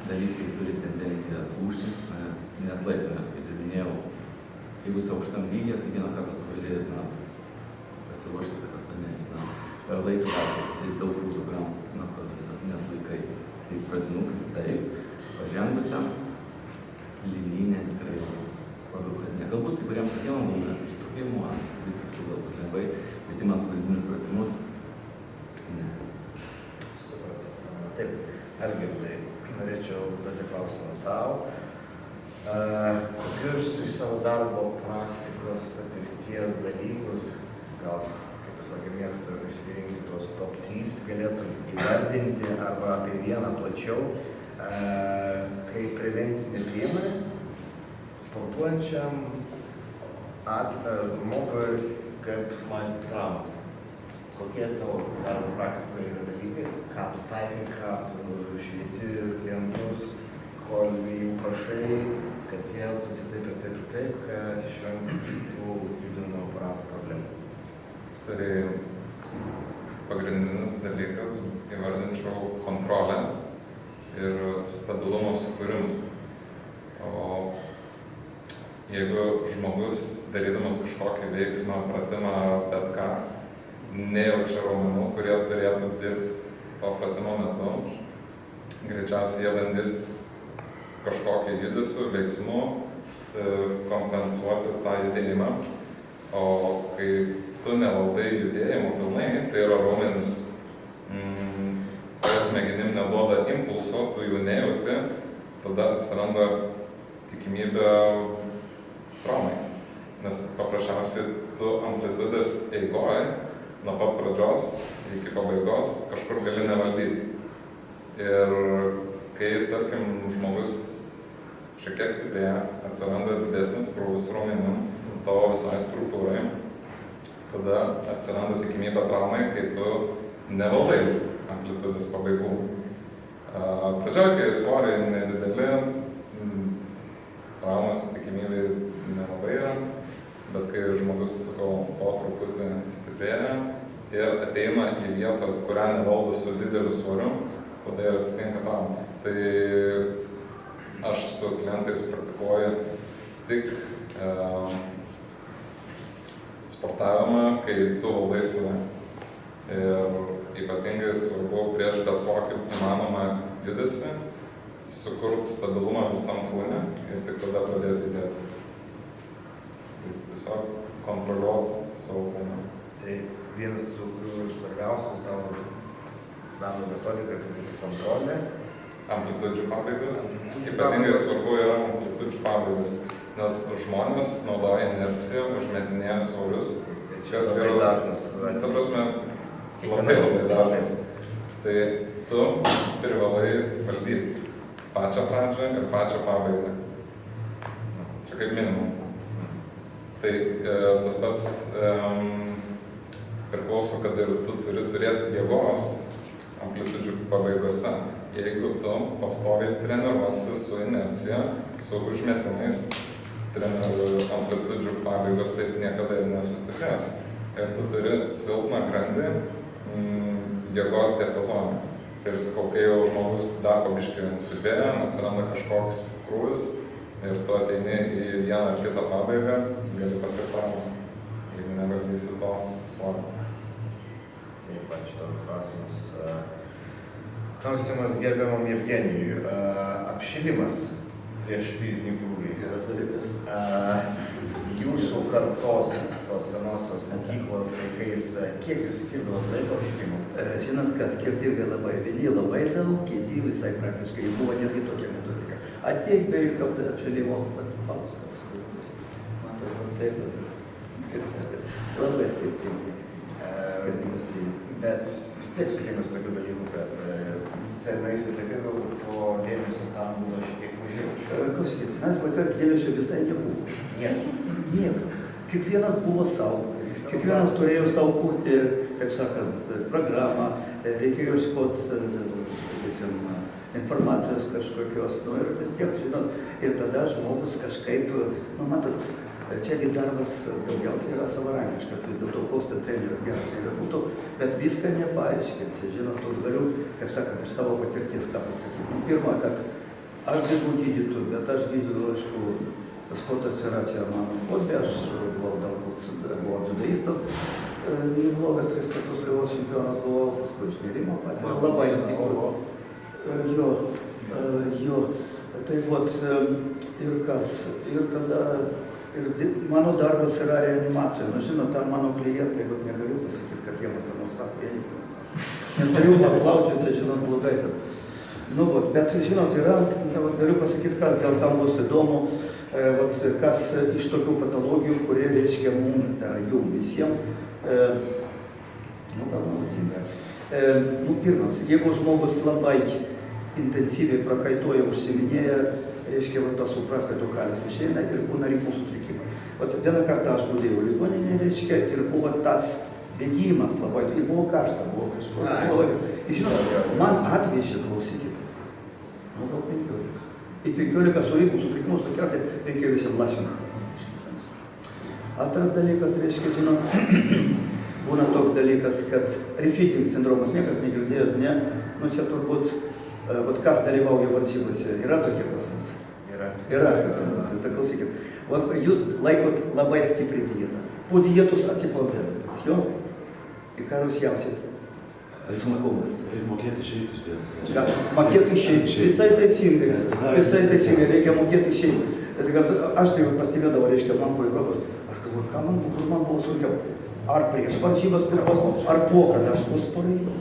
dalykai turi tendenciją sulūžti, nes neatlaiko, nes kaip ir minėjau, jeigu esi aukštam lygyje, tai vieną kartą tu gali pasiruošti, kitą kartą ne. Per laiką tai daug programų, kad tiesiog neatlaikai. Tai pradinukai, taip, pažengusiam linijinė tikrai labiau, kad ne. Galbūt kai kuriem pradėjom daugiau pristrukimų, bicepsų galbūt lengvai, bet imant klaidinius pratimus, ne. Taip, Algirdai, norėčiau duoti klausimą tau. Kokius iš savo darbo praktikos patirties dalykus, gal, kaip aš sakė, mėgstu išsirinkti tuos top 3, galėtum įvardinti arba apie vieną plačiau, kaip prevencinė priemonė sportuojančiam žmogui, kaip sumažinti traumas. Kokie tavo darbo praktikoje yra dalykai, ką tu taikai, ką tu švieti klientus, kol jų prašai, kad jie elgtųsi taip, kad išvengtų kažkokių judinimo aparatų problemų. Tai pagrindinis dalykas, įvardinčiau, kontrolę ir stabilumo sukūrimas. O jeigu žmogus, darydamas kažkokį veiksmą, pratimą, bet ką, nejaučia raumenų, kurie turėtų dirbti to pratimo metu, greičiausiai jie bandys kažkokį judesių, veiksmų kompensuoti tą judėjimą. O kai tu nevaldai judėjimo pilnai, tai yra raumenis, kurio smegenim neduoda impulso, tu jų nejauti, tada atsiranda tikimybė traumai. Nes paprasčiausiai tu amplitudės eigoje nuo pat pradžios iki pabaigos kažkur gali nevaldyti. Ir kai, tarkim, žmogus šiek tiek stiprėja, atsiranda didesnis krūvis raumenim tavo visai struktūrai, tada atsiranda tikimybė traumai, kai tu nevaldai amplitudės pabaigų. Pradžioje, kai svoriai nedideli, traumas tikimybė nelabai yra, bet kai žmogus, sakau, po truputį stiprėja ir ateina į vietą, kurią nevaldo su dideliu svoriu, tada ir atsitinka trauma. Tai aš su klientais praktikuoju tik sportavimą, kai tu valdai save. Ir ypatingai svarbu prieš bet kokį įmanomą judesį sukurti stabilumą visam kūne ir tik tada pradėti judėti. Tai tiesiog kontroliuoti savo kūną. Tai vienas iš svarbiausių tavo darbo metodika, tai kontrolė. Amplitudžių pabaigas. Ypatingai svarbu yra amplitudžių pabaigas, nes žmonės naudoja inerciją, užmetinėja svorius. Kas yra dažnas. Ta prasme, labai dažnas. Tai tu privalai valdyti pačią pradžią ir pačią pabaigą. Čia kaip minimum. Tai tas pats priklauso, kad ir tu turi turėti jėgos amplitudžių pabaigose. Jeigu tu pastoviai treniruosi su inercija, su užmetimais, amplitudžių pabaigos taip niekada ir nesustiprės. Ir tu turi silpną grandį jėgos diapazoną. Ir sakau, kai jau žmogus dar pabiškį stiprėja, atsiranda kažkoks krūvis ir tu ateini į vieną ar kitą pabaigą, gali patirti traumą, jeigu nevaldysi to svorio. Taip, ačiū tau klausimus. Klausimas gerbiamam Jevgenijui. Apšilimas prieš fizinį krūvį. Geras dalykas. Jūsų kartos, tos senosios mokyklos laikais, kiek jūs skirdavot laiko apšilimui? Žinot, kad skirtingai labai, vieni labai daug, kiti visai praktiškai buvo netgi tokia metodika. Ateik be jokio apšilimo pas paustos. Matau, taip, labai skirtingai. Bet vis tiek sutikimas tokių dalykų, kad senaisiais laikais galbūt to dėmesio tam būdavo šiek tiek mažiau. Klausykit, senais laikais dėmesio visai nebuvo. Niekam. Kiekvienas buvo savo. Kiekvienas turėjo savo kurti, kaip sakant, programą, reikėjo ieškoti, sakysim, informacijos kažkokios, ir vis tiek, žinot, ir tada žmogus kažkaip, matot, čiagi darbas daugiausiai yra savarankiškas, vis dėlto koks ten treneris geras nebebūtų, bet viską nepaaiškinsi, žinot, galiu, kaip sakant, iš savo patirties ką pasakyti. Pirma, kad aš dirbu gydytoju, bet aš gydytoju, aišku, sportas yra čia mano hobė, aš buvau galbūt dziudoistas, neblogas 3 kartus Lietuvos čempionas buvau, paskui išnėrimo patį, labai stiprų. Jo, tai vot, ir kas, ir tada, mano darbas yra reanimacija, žinot, tam mano klientai, bet negaliu pasakyti, kad jie man nors sako, jie nepasako. Nes turiu paklaučiuose, žinot, blogai, kad, bet, žinot, yra, galiu pasakyti, kad gal tam bus įdomu, kas iš tokių patologijų, kurie reiškia mums, tai yra jum visiems, gal naudinga. Pirmas, jeigu žmogus labai intensyviai prakaituoja, užsiminėja, reiškia, tas suprakaito kalis išeina ir būna ritmo sutrikimai. Vieną kartą aš budėjau ligoninėje, reiškia, ir buvo tas bėgimas labai, ir buvo karšta, buvo kažko. Ir žinot, man atvežė, klausykit, gal 15. Į 15 su ritmo sutrikimus tokia, tai reikėjo visiems lašinti. Antras dalykas, reiškia, žinot, būna toks dalykas, kad refitting sindromas, niekas negirdėjo, ne, čia turbūt, kas dalyvauja varžybose, yra tokie pas mus? Yra tokie pas mus, tai klausykit. Jūs laikot labai stipriai dietą. Po dietos atsipaldavimas, jo? Ir ką jūs jaučiat? Sunkumas. Ir mokėti išeiti iš dietos. Mokėti išeiti, visai teisingai, reikia mokėti išeiti. Aš tai pastebėdavau, reiškia, man po Europos, aš galvoju, kur man buvo sunkiau. Ar prieš varžybas, ar po, kad aš pasporėjau.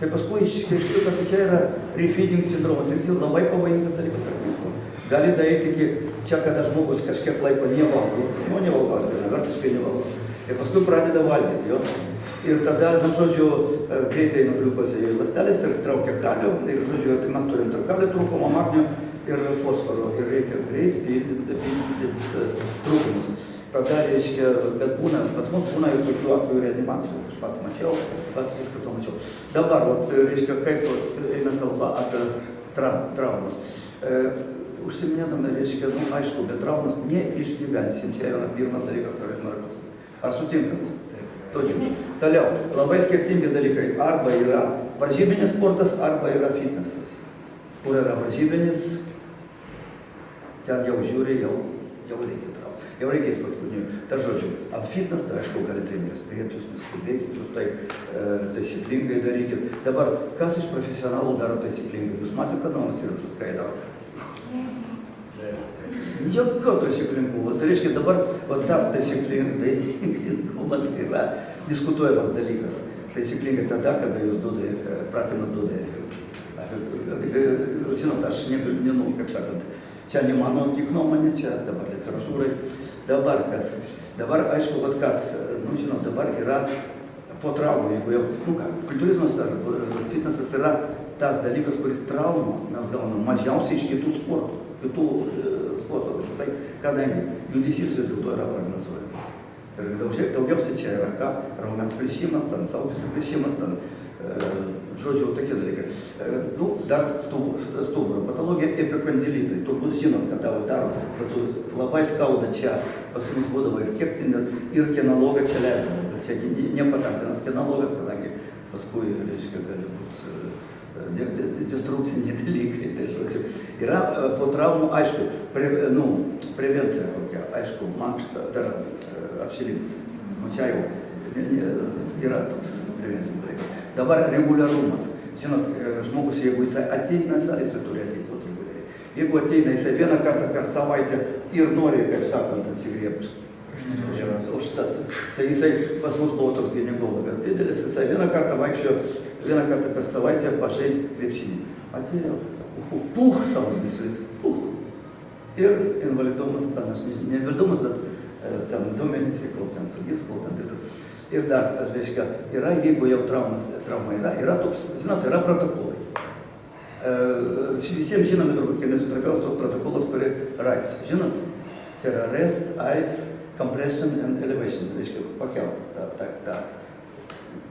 Tai paskui iškaiškiu, kad čia yra refeeding sindromas, ir visi labai pavojingas dalykas tarp jų. Gali daeiti iki čia, kada žmogus kažkiek laiko nevalgo, vertiškai nevalgo. Ir paskui pradeda valgyti, jo. Ir tada, žodžiu, greitai nugliukozė į ląstelės ir traukia kalio, ir, žodžiu, tai mes turim kalio trūkumo, magnio ir fosforo, ir reikia greit pildyti trūkumus. Tada, reiškia, bet būna, pas mus būna ir tokių atvejų reanimacijų, aš pats mačiau, pats viską to mačiau. Dabar, reiškia, kaip eina kalba apie traumas. Užsiminėdami, reiškia, aišku, bet traumas neišgyvensim, čia yra pirmas dalykas, ką noriu pasakyti. Ar sutinkat? Toliau, labai skirtingi dalykai. Arba yra varžybinis sportas, arba yra fitnesas. Kur yra varžybinis, ten jau žiūri, jau reikia traumų. Jau reikia įspūdinių. Tai žodžiu, ant fitness, tai aišku, gali treneris priėti, jūs neskubėkit, jūs taip taisyklingai darykit. Dabar, kas iš profesionalų daro taisyklingai? Jūs matėte, kad nors įrašus, ką jie daro? Jokio taisyklingumo. Tai reiškia, dabar tas taisyklingumas yra diskutuojamas dalykas. Taisyklingai tada, kada jūs pratimas duoda efektą. Žinot, aš nenau, kaip sakant, čia ne mano tik nuomonė, čia dabar literatūrai. Dabar kas? Dabar, aišku, kas, žinot, dabar yra po traumų, jeigu jau, kultūrizmas ar fitnesas yra tas dalykas, kuris traumą mes gaunam mažiausiai iš kitų sportų. Tai kadangi judesys vis dėlto yra prognozuojamas. Ir daugiausiai čia yra ką, raumens plėšimas, ten sausgyslų plėšimas, ten, žodžiu, tokie dalykai. Dar stuburo patologija, epikondilitai. Turbūt žinot, kad daro, labai skauda čia, pas mus būdavo ir keptinė, ir kinologa čia leidavo. Čia nepatartinas kinologas, kadangi paskui, reiškia, gali būti destrukciniai dalykai, tai žodžiu. Yra po traumų, aišku, prevencija kokia, aišku, mankšta, tai yra apšilimas. Čia jau yra toks prevencinis dalykas. Dabar reguliarumas. Žinot, žmogus, jeigu jisai ateina, jisai turi ateiti reguliariai. Jeigu ateina jisai vieną kartą per savaitę ir nori, kaip sakant, atsigriebti už tas, tai jisai pas mus buvo toks ginekologas didelis, jisai vieną kartą vaikščiojo, vieną kartą per savaitę pažaisti krepšinį. Atėjo, savo gyslys, ir invalidumas, ne invalidumas, bet ten 2 mėnesiai, kol ten sugis, kol ten viskas. Ir dar, reiškia, yra, jeigu jau trauma yra toks, žinot, yra protokolai. Visiems žinomi turbūt kineziterapeutų protokolas, kurį RICE. Žinot? Tai yra Rest, Ice, Compression and Elevation. Reiškia pakelt tą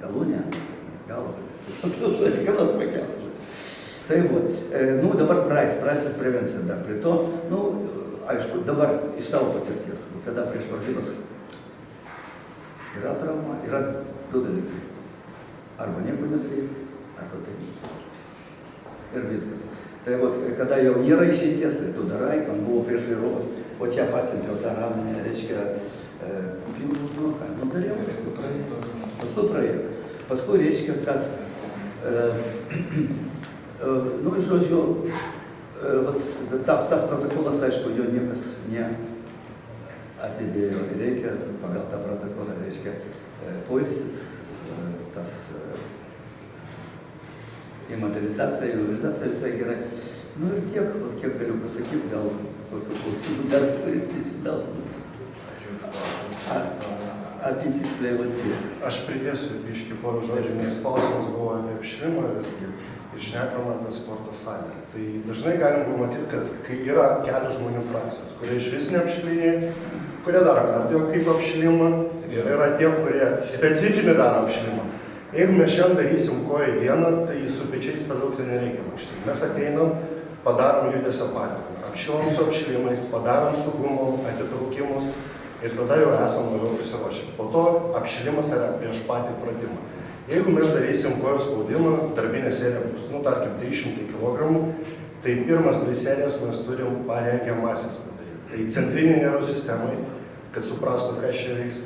galūnę, galvą. Galas pakelt. Tai vat. Nu, dabar praeis prevencija dar prie to. Nu, aišku, dabar iš savo patirties, kada prieš varžybas yra trauma, yra du dalykai. Arba nieko nedaryti, arba taip. Ir viskas. Tai vat, kada jau nėra išeities, tai tu darai, man buvo prieš vairovas, o čia patempiau tą raminę, reiškia, nu ką, nu dariau, paskui praėjau. Paskui, reiškia, kas, nu, žodžiu, tas protokolas, aišku, jo niekas neatidėjo. Reikia pagal tą protokolą, reiškia, poilsis, tas imobilizacija visai gerai. Nu ir tiek, kiek galiu pasakyti, gal kokių klausimų dar turite, gal apitiksliai va tiek. Aš pridėsiu biškį porą žodžių, nes klausimas buvo apie apšilimą visgi ir šnekama apie sporto salę. Tai dažnai galim pamatyti, kad kai yra kelių žmonių frakcijos, kurie iš vis neapšilinėja, kurie daro kardio kaip apšilimą, ir yra tie, kurie specifinį daro apšilimą. Jeigu mes šiandien darysim koją dieną, tai su pečiais per daug tai nereikia mankštinti. Mes ateinam, padarom judesio patirtį, apšilam su apšilimais, padarom su gumom, atitraukimus ir tada jau esam labiau pasiruošę. Po to apšilimas yra prieš patį pratimą. Jeigu mes darysim kojų spaudimą, darbinė serija bus, nu, tarkim, 300 kg, tai pirmas 2 serijas mes turim parengiamąsias padaryti. Tai centrinė nervų sistemai, kad suprastų, kas čia veiks.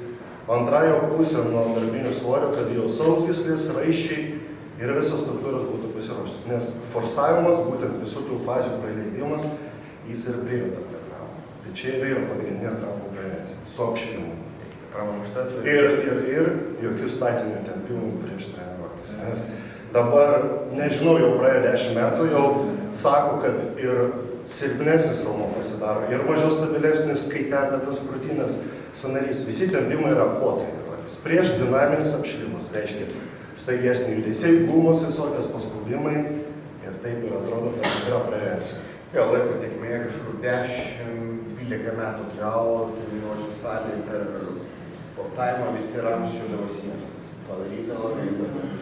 Antra jau pusė nuo darbinių svorio, kad jau sausgyslis, raiščiai ir visos struktūros būtų pasiruošęs. Nes forsavimas, būtent visų tų fazių praleidimas, jis ir priveda prie traumų. Tai čia yra pagrindinė traumų prevencija, su apšilimu. Ir jokių statinių tempimų prieš treniruotis. Nes dabar, nežinau, jau praėjo 10 metų, jau sako, kad ir silpnesnis raumuo pasidaro, ir mažiau stabilesnis, kai tempia tas krūtinės sąnarys. Visi tempimai yra po treniruotės. Prieš dinaminis apšilimas reiškia staigesnį judesiai, gumos visokios paspaudimai ir taip ir atrodo, kad yra prevencija. Jo, laiko tėkmėje kažkur 10-12 metų atgal treniruočių salėje per sportavimą visi ramsčiudavo sienas. Padarydavo,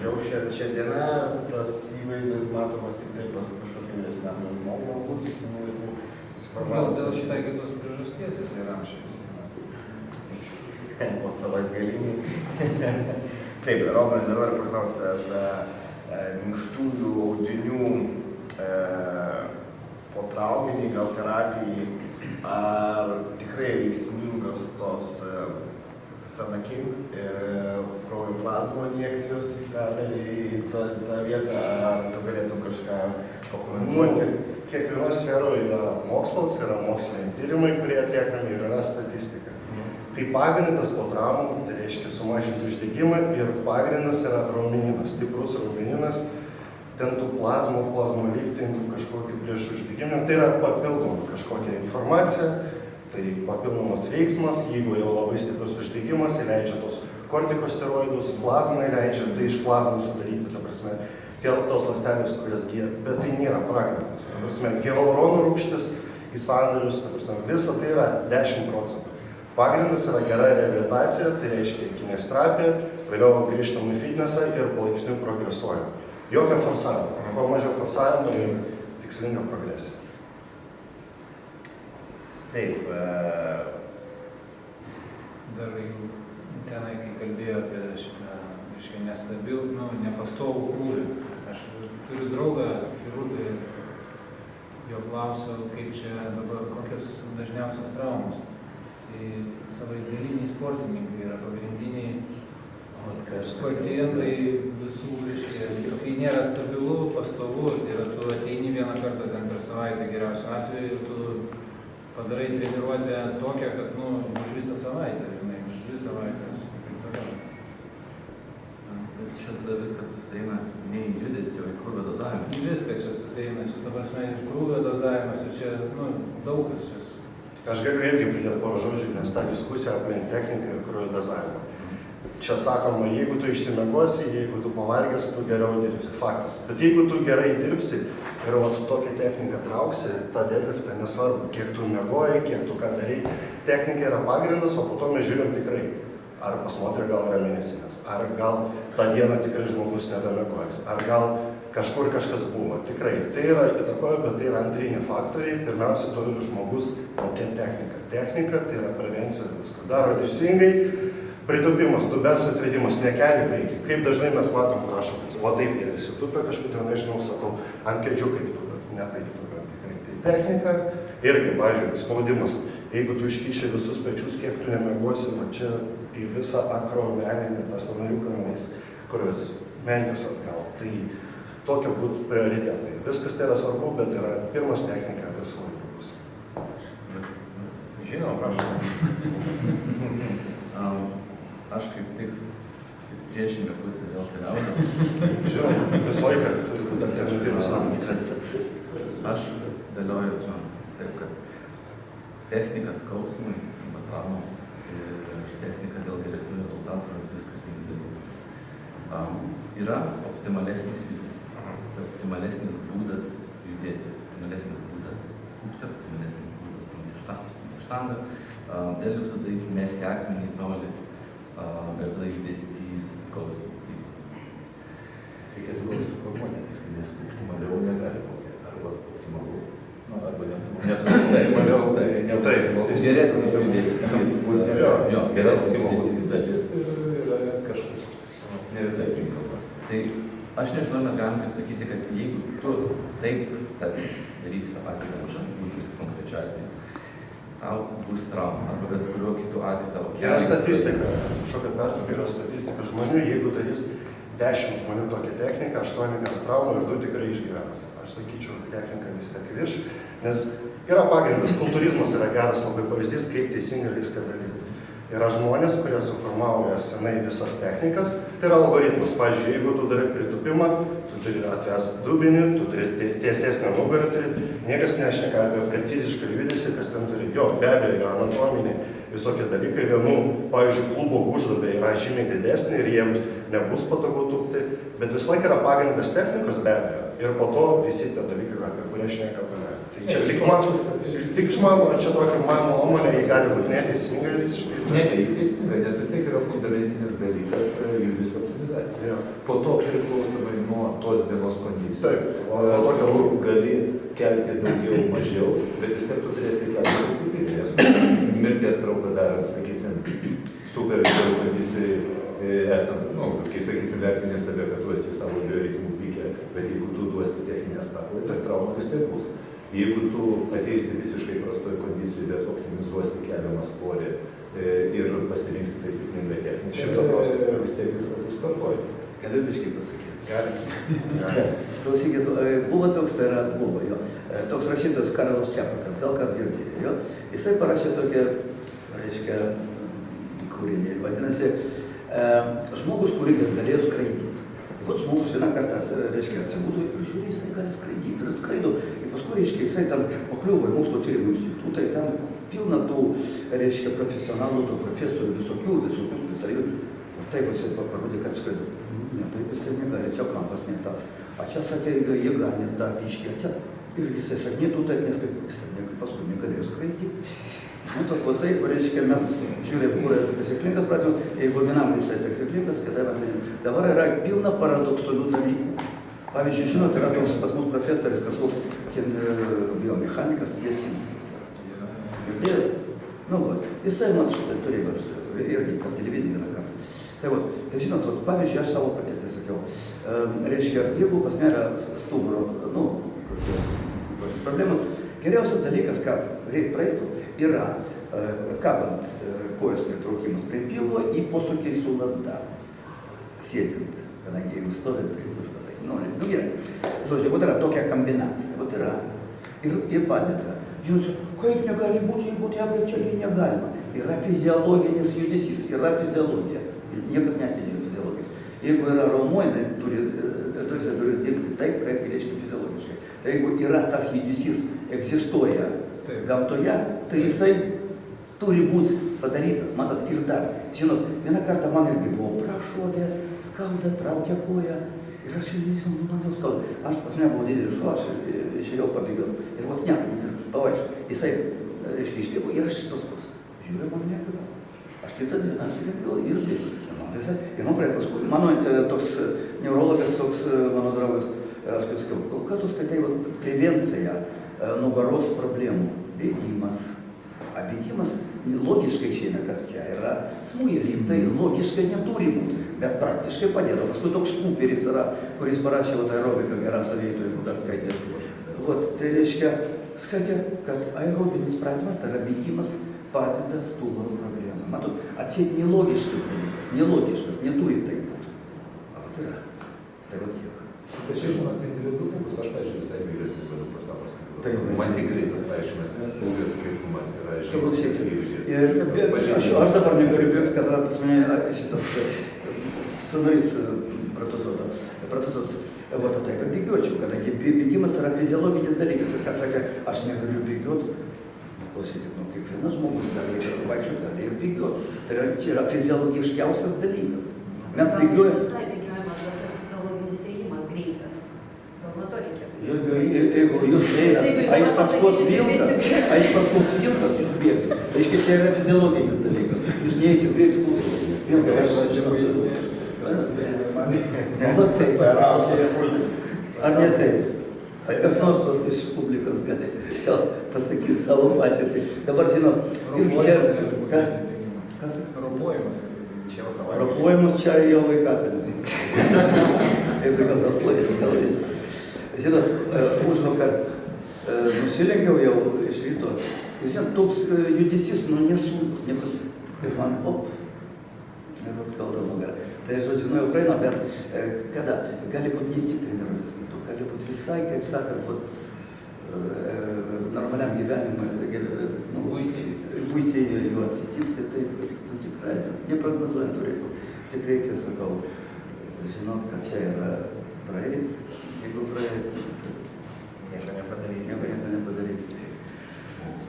jau šiandiena tas įvaizdis matomas tik taip pas kažkokį vyresnį žmogų, galbūt iš senų laikų Gal dėl visai kitos priežasties jisai ramsčiais. Po savaitgalinį. Taip, Roman, dabar paklaustas minkštųjų audinių potrauminiai gal terapijai, ar tikrai veiksmingos tos Sanakin ir kraujo plazmo injekcijos į tą vietą, ar tu galėtum kažką pakomentuoti? Kiekvienoje sferoje yra mokslas, yra moksliniai tyrimai, kurie atliekami ir yra statistika. Tai pagrindas po traumų, tai reiškia sumažinti uždegimą ir pagrindas yra raumeninas, stiprus raumeninas, ten tų plazmoliftingų kažkokių prieš uždegimą, tai yra papildoma kažkokia informacija, tai papildomas veiksmas, jeigu jau labai stiprus uždegimas, įleidžia tos kortikosteroidus, plazmą įleidžia, tai iš plazmų sudaryti, ta prasme, tos ląstelės, kurias gyja, bet tai nėra pagrindas. Ta prasme, hialurono rūgštis į sąnarius, ta prasme, visa tai yra 10%. Pagrindas yra gera reabilitacija, tai reiškia kineziterapija, vėliau grįžtam į fitnesą ir palaipsniui progresuojam. Jokio forsavimo. Kuo mažiau forsavimo ir tikslinga progresija. Taip. Dar jau tenai, kai kalbėjo apie šitą, reiškia, nestabilų, nepastovų krūvį. Aš turiu draugą, chirurgą, ir jo klausiau, kaip čia dabar, kokios dažniausios traumos. Tai savaitgaliniai sportininkai yra pagrindiniai pacientai visų, reiškia, kai nėra stabilu, pastovu, tai yra tu ateini vieną kartą ten per savaitę geriausiu atveju ir tu padarai treniruotę tokią, kad, už visą savaitę, žinai, 2 savaitės. Bet čia tada viskas susieina ne į judesį, o į krūvio dozavimą. Viskas čia susieina, čia ta prasme ir krūvio dozavimas, ir čia, daug kas čia. Aš galiu irgi pridėti porą žodžių, nes ta diskusija aplink techniką ir kraujo dozavimą. čia sakoma, jeigu tu išsimiegosi, jeigu tu pavalgęs, tu geriau dirbsi. Faktas. Bet jeigu tu gerai dirbsi ir va su tokia technika trauksi, tą deadliftą, nesvarbu, kiek tu miegojai, kiek tu ką darai, technika yra pagrindas, o po to mes žiūrim tikrai, ar pas moterį gal yra mėnesinės, ar gal tą dieną tikrai žmogus nedamiegojęs, ar gal kažkur kažkas buvo. Tikrai, tai yra įtakoja, bet tai yra antriniai faktoriai. Pirmiausia, turi žmogus mokėti techniką. Technika tai yra prevencija ir viską. Daro teisingai, pritūpimas, dubens atradimas, nekeli prieki. Kaip dažnai mes matom, prašom, o taip jie visi tupia kažkodėl, nežinau, sakau, ant kėdžių kaip tupia, ne taip tupia. Tikrai. Tai technika irgi, pavyzdžiui, spaudimas. Jeigu tu iškiši visus pečius, kiek tu nemiegosi, va čia į visą akromeninį tą sąnariuką nueis, kuris menkės atgal. Tai tokio būtų prioritetai. Viskas tai yra svarbu, bet yra pirmas technika visą laiką bus. Žinom, prašom. Aš kaip tik priešingą pusę vėl keliauju. Žinom, visą laiką turi būti alternatyvus. Aš dėlioju taip, kad technika skausmui, arba traumoms ir technika dėl geresnių rezultatų yra du skirtingi dalykai. Yra optimalesnis judesys, optimalesnis būdas judėti, optimalesnis būdas kūpti, optimalesnis būdas stumti štangą. Deadliftą daryti, mesti akmenį toli, bet tada judesys skausmui. Reikėtų gal suformuoti tikslį, nes optimaliau negali būti, arba optimalu, arba neoptimalu. Nes optimaliau tai neoptimalu. Geresnis judesys, geresnis judesys. Yra kažkas ne visai tinkama. Tai aš nežinau, mes galim taip sakyti, kad jeigu tu taip darysi tą patį gamžą, būtų konkrečiu atveju, tau bus trauma, arba bet kuriuo kitu atveju tavo Yra statistika, atsiprašau, kad pertraukiu, yra statistika žmonių, jeigu darys 10 žmonių tokią techniką, 8 traumų ir 2 tikrai išgyvens. Aš sakyčiau, technika vis tiek virš, nes yra pagrindas, kultūrizmas yra geras labai pavyzdys, kaip teisingai viską daryti. Yra žmonės, kurie suformavo senai visas technikas, tai yra algoritmas. Pavyzdžiui, jeigu tu darai pritūpimą, tu turi atvest dubinį, tu turi tiesesnę nugarą turėti, niekas nešneka apie precizišką judesį, kas ten turi. Jo, be abejo, yra anatominiai visokie dalykai. Vienų, pavyzdžiui, klubo gūžduobė yra žymiai didesnė ir jiems nebus patogu tūpti, bet vis laik yra pagrindas technikos, be abejo. Ir po to visi tie dalykai, apie kurie šneka padarė. Tai čia tik iš mano, čia tokia mano nuomonė, jį gali būti neteisinga ir visiškai. Neteisinga, nes vis tiek yra fundamentinis dalykas judesio optimizacija. Po to priklausomai nuo tos dienos kondicijos. Toliau gali kelti daugiau, mažiau, bet vis tiek tu turėsi kelti pasitikti. Nes mirties trauką darant, sakysim, super kondicijai esant, kai sakysim, vertinė save, kad tu esi savo bioritmų pykė, bet jeigu tu duosi techninės paklaidas, trauma vis tiek bus. Jeigu tu ateisi visiškai prastoj kondicijai, bet optimizuosi keliamą svorį ir pasirinksi taisyklingą techniką, vis tiek viskas bus tvarkoj. Galiu biškai pasakyti. Gali. Klausykit, buvo toks, tai yra buvo jo, toks rašytojas Karlas Čepakas, gal kas girdėjo jo, jisai parašė tokią, reiškia, kūrinį, vadinasi, žmogus, kurį galėjo skraidyti. Vat žmogus vieną kartą, reiškia, atsibūtų ir žiūrė, jisai gali skraidyti ir skraido. Ir paskui, reiškia, jisai tam pakliuvo į mokslo tyrimų institutą, ten pilna tų, reiškia, profesionalų, tų profesorių, visokių specialių. Ir taip jisai parodė, kaip skraido. Ne, taip jisai negali, čia kampas ne tas. A čia sakė, jėga ne ta piškė, čia. Ir jisai sakė, tu taip neskaip, jisai paskui negalėjo skraidyti. Nu, to taip, reiškia, mes žiūrėjom, kur yra taisyklingas pradėjom, jeigu vienam visai taisyklingas, kitai mes. Dabar yra pilna paradoksalių dalykų. Pavyzdžiui, žinot, yra toks pas mus profesoris, kažkoks biomechanikas Tiesinskis. Ir jisai man šitą turėjo irgi per televiziją vieną kartą. Tai žinot, pavyzdžiui, aš savo patirtį sakiau, reiškia, jeigu pas mane yra stuburo, problemos, geriausias dalykas, kad greit praeitų, yra kabant kojos pritraukimas prie pilvo į posūkį su lazda, sėdint, kadangi jeigu stovėt, tai visą tai nori. Nu gerai, žodžiu, vat yra tokia kombinacija, vat yra ir padeda. Jūs, kaip negali būti, jeigu čia negalima. Yra fiziologinis judesys, yra fiziologija. Niekas neatidėjo fiziologijos. Jeigu yra raumuo, jinai turi dirbti taip, kaip reiškia fiziologiškai. Tai jeigu yra tas judesys egzistuoja gamtoje, tai jisai turi būti padarytas. Matot, ir dar žinot, vieną kartą man irgi buvo prašovė, skauda, traukia koją. Ir aš nežinau, man jau skauda. Aš pas mane buvo didelis šuo, aš išėjau pabėgiau. Ir vat nieko, pavaikščiau. Jisai, reiškia, išbėgo ir aš paskui. Žiūrėjau, man nieko. Aš kitą dieną žiūrėjau ir bėgau. Ir man pradėjo paskui, mano toks neurologas, toks mano draugas, aš kaip sakiau, ką tu skaitai prevenciją nugaros problemų, bėgimas. A bėgimas logiškai išeina, kad čia yra smūgiai, tai logiškai neturi būti, bet praktiškai padeda. Paskui toks Cooperis yra, kuris parašė aerobiką geram savėjitui, kudą skaitė. Tai reiškia, skaitė, kad aerobinis pratimas, tai yra bėgimas, padeda stuburo problemą. Matot, atseit nelogiškas dalykas, nelogiškas, neturi taip būti. A vat yra, tai va tiek. Tai čia, žinot, individualių bus, aš, pažiūrėjau, visai galiu galiu pasapasakoti. Man tik greitas aiškimas, nes ūgio skirtumas yra žingsnis. Aš dabar negaliu bėgti, kada pas mane šitas sąnarys protezuotas. Вот так и бегёчу, когда бегимас yra fiziologinis dalykas. Ir ką sakė, aš negaliu bėgioti. Klausykit, kiekvienas žmogus gali vaikščioti, gali ir bėgioti. Tai yra fiziologiškiausias dalykas. Mes bėgiojame. Jeigu jūs einat, iš paskos vilkas, jūs bėgsit. Reiškia, tai yra fiziologinis dalykas. Jūs neįsit greitai pusės. Vilka, aš žinau. Ar ne taip? Tai kas nors iš publikos gali pasakyti savo patirtį. Dabar, žinot, irgi čia... Kas? Ropuojimas čia jau vaikapelė. Jeigu gal ropuojas, gal viskas. Žinot, užvakar nusilenkiau jau iš ryto. Ir žinot, toks judesys, nesunkus, ir man, ir skauda nugarą. Tai aš žinau Ukrainą, bet kada? Gali būti ne tik treniruotės metu, gali būti visai, kaip sakant, normaliam gyvenimui, buityje jų atsitikti, taip, tikrai, nes neprognozuojant turėtų. Tik reikia, sakau, žinot, kad čia yra praeis. Jeigu praeis, nieko nepadarys. Nieko nepadarys.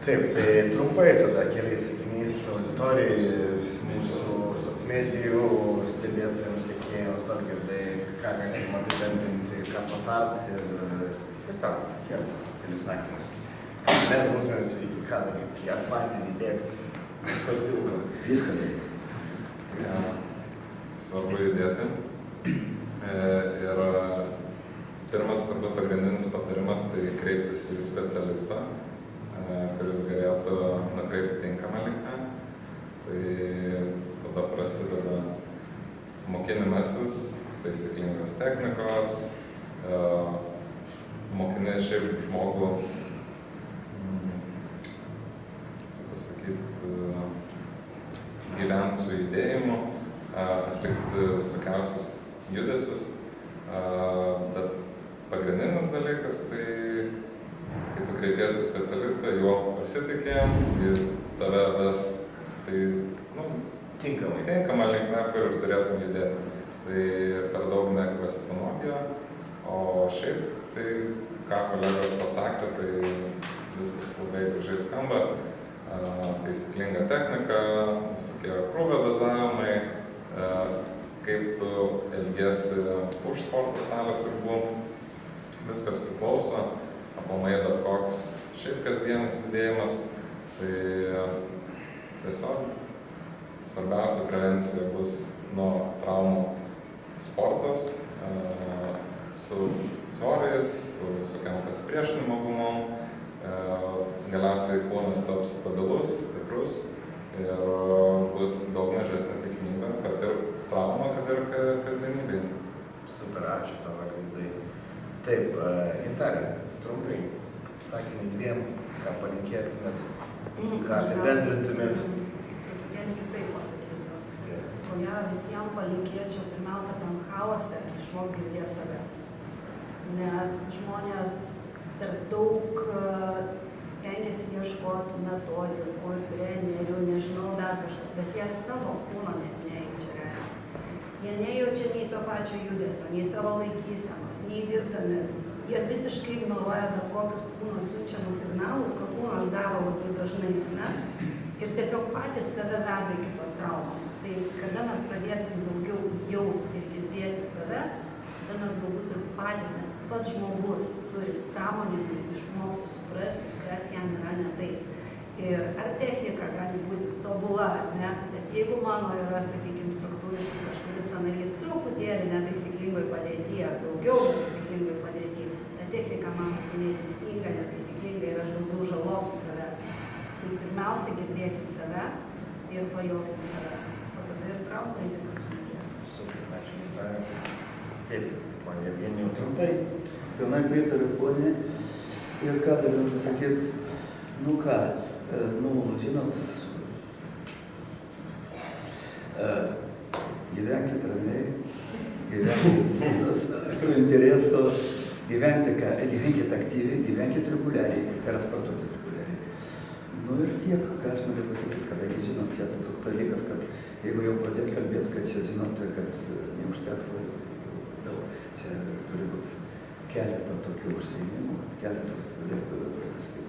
Taip, tai trumpai tada keliais sakiniais auditorijai, mūsų socmedijų stebėtojams, sekėjams, Algirdai, ką galima apibendrinti, ką patart ir tiesiog keli sakymus. Mes būtume sveiki, ką daryti, ją vandenį bėgti, kažkoks vilko. Viską daryti. Svarbu judėti. Ir pirmas, turbūt pagrindinis patarimas, tai kreiptis į specialistą, kuris galėtų nukreipti tinkamą linkmę. Tai tada prasideda mokinimasis, taisyklingos technikos, mokini šiaip žmogų, gyventi su judėjimu, atlikti visokiausius judesius, bet pagrindinis dalykas, tai kai tu kreipiesi specialistą, juo pasitikė, jis tave ves tinkamą linkmę, kur turėtum judėti. Tai per daug nekvestionuok jo, o šiaip, tai ką kolegos pasakė, tai viskas labai gražiai skamba. Taisyklinga technika, visokie krūvio dozavimai, kaip tu elgiesi už sporto salės ribų, viskas priklauso, aplamai bet koks šiaip kasdienis judėjimas, tai tiesiog svarbiausia prevencija bus nuo traumų sportas, su svoriais, su visokiam pasipriešinimo gumom, galiausiai kūnas taps stabilus, stiprus ir bus daug mažesnė tikimybė, kad ir trauma, kad ir kasdienybėj. Super, ačiū tau, Algirdai. Taip, Gintarė, trumpai, sakinį dviem, ką palinkėtumėt, ką apibendrintumėt. Truputėlį kitaip pasakysiu. Ko gero visiems palinkėčiau pirmiausia tam chaose išmokti girdėti save. Nes žmonės per daug stengiasi ieškoti metodikų, trenerių, nežinau dar kažką, bet jie savo kūno net nejaučia realiai. Jie nejaučia nei to pačio judesio, nei savo laikysenos, nei dirbdami. Jie visiškai ignoruoja bet kokius kūno siunčiamus signalus, ko kūnas daro labai dažnai, ne? Ir tiesiog patys save veda iki tos traumos. Tai kada mes pradėsim daugiau jausti ir girdėti save, tada mes galbūt ir patys, nes pats žmogus turi sąmoningai išmokti suprasti, kas jam yra ne taip. Ir ar technika gali būti tobula, ne? Bet jeigu mano yra, sakykime, struktūriškai kažkuris sąnarys truputėlį netaisyklingoj padėtyje, daugiau netaisyklingai padėtyje, ta technika manosi neteisinga, netaisyklinga ir aš daugiau žalosiu save. Tai pirmiausia girdėkim save ir pajauskim save. O tada ir traumų rizika sumažėja. Super, ačiū. Taip, ponia Evgenija, trumpai. Pilnai pritariu, ponė. Ir ką galiu pasakyti? Nu ką, žinot, gyvenkit ramiai, gyvenkit su interesu, gyvenkit aktyviai, gyvenkit reguliariai, transportuoti reguliariai. Nu ir tiek, ką aš noriu pasakyti, kadangi, žinot, čia toks dalykas, kad jeigu jau pradėt kalbėti, kad čia, žinot, kad neužteks laiko, čia turi būti keletą tokių užsiėmimų, keletą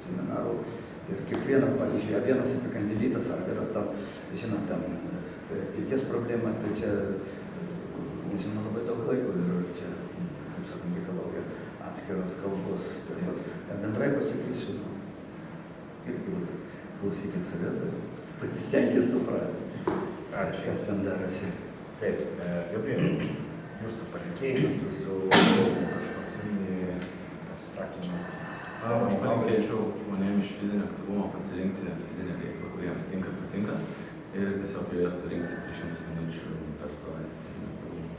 seminarų. Ir kiekvienas, pavyzdžiui, vienas epikandiditas ar vienas tam, žinot, tam pilties problema, tai čia, žinoma, labai daug laiko ir čia, kaip sakant, reikalauja atskiros kalbos. Tai bendrai pasakysiu, irgi klausykit savęs, pasistengit suprasti, kas ten darosi. Taip, Gabrieliau, jūsų palinkėjimas, jūsų kažkoks pasisakymas. Aš palinkėčiau žmonėms iš fizinio aktyvumo pasirinkti fizinę veiklą, kuriems tinka ir patinka, ir tiesiog joje surinkti 300 minučių per savaitę fizinio aktyvumo.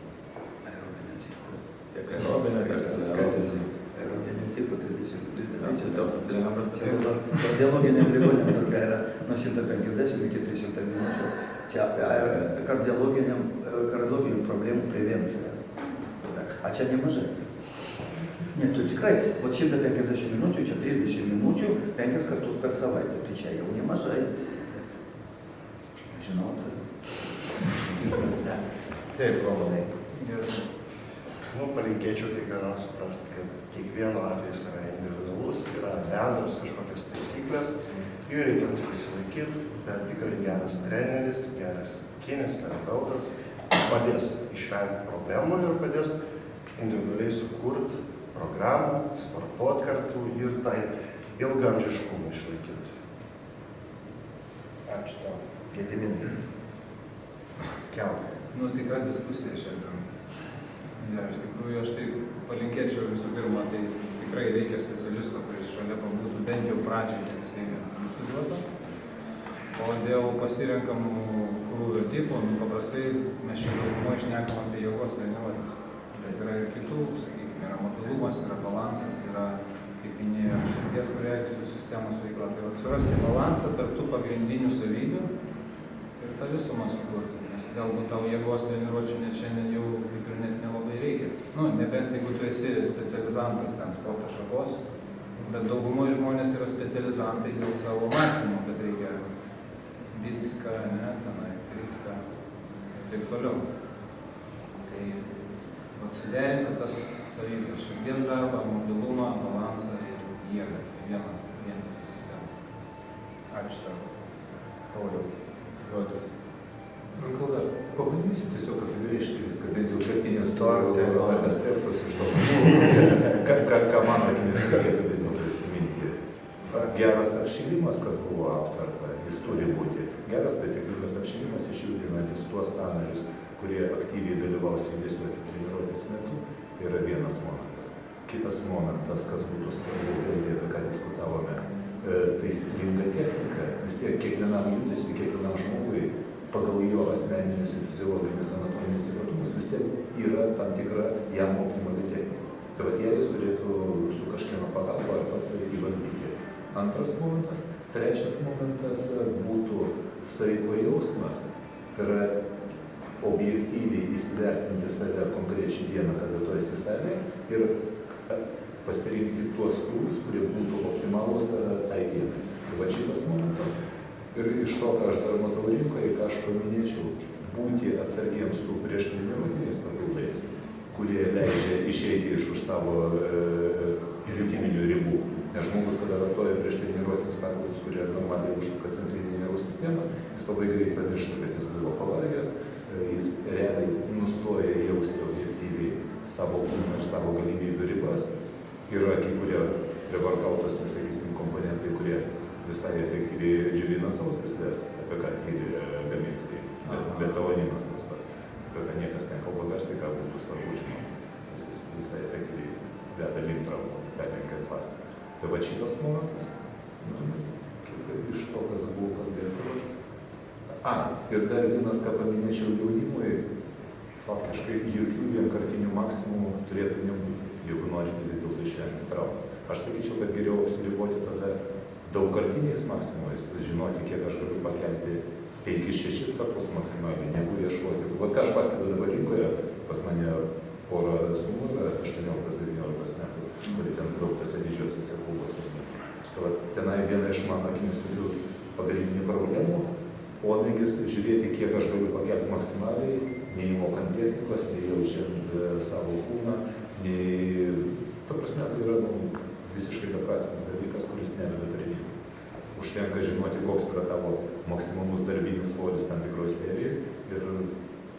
Tiek aerobinė, tiek aerobinė tipo 30 minučių. Tiesiog pasirinkam, kas patinka. Kardiologinė ligonė tokia yra nuo 150 iki 300 minučių. Čia kardiologinių problemų prevencija. A čia nemažai. Ne, tu tikrai, 150 minučių, čia 30 minučių, 5 kartus per savaitę, tai čia jau nemažai. Žinau, Taip, Romanai. Palinkėčiau kiekvienam suprasti, kad kiekvieno atvejis yra individualus, yra bendros kažkokios taisyklės, jų reikia prisilaikyti, bet tikrai geras treneris, geras kineziterapeutas padės išvengti problemų ir padės individualiai sukurti programą, sportuoti kartu ir tai ilgaamžiškumą išlaikyti. Ačiū tau. Gediminai. Skelbk. Tikra diskusija šiandien. Ne, iš tikrųjų, aš tai palinkėčiau visų pirma, tai tikrai reikia specialisto, kuris šalia pabūtų bent jau pradžiai, kad jisai studijuotų. O dėl pasirenkamų krūvio tipų, paprastai mes šiandien daugumoje šnekam apie jėgos treniruotes. Bet yra ir kitų, sakykime, yra mobilumas, yra balansas, yra, kaip minėjau, širdies kraujagyslių sistemos veikla. Tai surasti balansą tarp tų pagrindinių savybių ir tą visumą sukurti. Nes galbūt tau jėgos treniruočių net šiandien jau kaip ir net nelabai reikia. Nebent jeigu tu esi specializantas ten sporto šakos, bet daugumoje žmonės yra specializantai dėl savo mąstymo, kad reikia viską, triską ir taip toliau. Tai suderinti tas savybės, širdies darbą, mobilumą, balansą ir jėgą. Tai vienas sistema. Ačiū tau. Pauliau, žodis. Gal dar pabandysiu tiesiog apibrėžti viską, bent jau kertinės aspektus iš to, ką man akimis reikėtų vis dėlto prisiminti. Geras apšilimas, kas buvo aptarta, jis turi būti. Geras taisyklingas apšilimas išjudinantis tuos sąnarius, kurie aktyviai dalyvaus judesiuose treniruotės metu, tai yra vienas momentas. Kitas momentas, kas būtų svarbu, vėlgi apie ką diskutavome, taisyklinga technika. Vis tiek kiekvienam judesiui, kiekvienam žmogui pagal jo asmeninis ir fiziologinis anatominis ypatumus vis tiek yra tam tikra jam optimali technika. Tai vat jis turėtų su kažkieno pagalba ar pats įvaldyti. Antras momentas, trečias momentas būtų saiko jausmas, tai yra objektyviai įsivertinti save konkrečiai dieną, kada tu esi savė ir pasirinkti tuos krūvius, kurie būtų optimalūs tai dienai. Tai va šitas momentas. Ir iš to, ką aš dar matau rinkoje, ką aš paminėčiau, būti atsargiems su prieš treniruotiniais papildais, kurie leidžia išeiti iš už savo jutiminių ribų. Nes žmogus, kada vartoja prieš treniruotinius papildus, kurie normaliai užsuka centrinį nervų sistemą, jis labai greit pamiršta, kad jis buvo pavargęs, jis realiai nustoja jausti objektyviai savo kūną ir savo galimybių ribas. Yra kai kurie prevartautuose, sakysim, komponentai, kurie visai efektyviai džiovina sausgyslės, apie ką tyrė gamintojai. Betaloninas tas pats, apie ką niekas nekalba garsiai, ką būtų svarbu žinoti. Jis visai efektyviai veda link traumų, perlenkiant pastą. Tai va šitas momentas, iš to, kas buvo kalbėta. Ir dar vienas, ką paminėčiau jaunimui, faktiškai jokių vienkartinių maksimumų turėtų nebūti, jeigu norite vis dėlto išvengti traumų. Aš sakyčiau, kad geriau apsiriboti tada daugkartiniais maksimumais, žinoti, kiek aš galiu pakelti 5-6 kartus maksimaliai, negu ieškoti. Vat ką aš pastebiu dabar rinkoje, pas mane porą sūnų yra 18-19 metų, kurie ten daug tose didžiosiuose klubose. Tenai viena iš mano akimis tokių pagrindinių problemų, pomėgis žiūrėti, kiek aš galiu pakelti maksimaliai, neįmokant technikos, nejaučiant savo kūną, ta prasme, tai yra visiškai beprasmis dalykas, kuris neveda treningų. Užtenka žinoti, koks yra tavo maksimalus darbinis svoris tam tikroje serijoje ir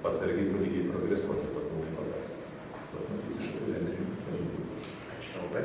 atsargiai tolygiai progresuoti to pilnai padarys. Tad matyti iš tikrųjų. Ačiū labai.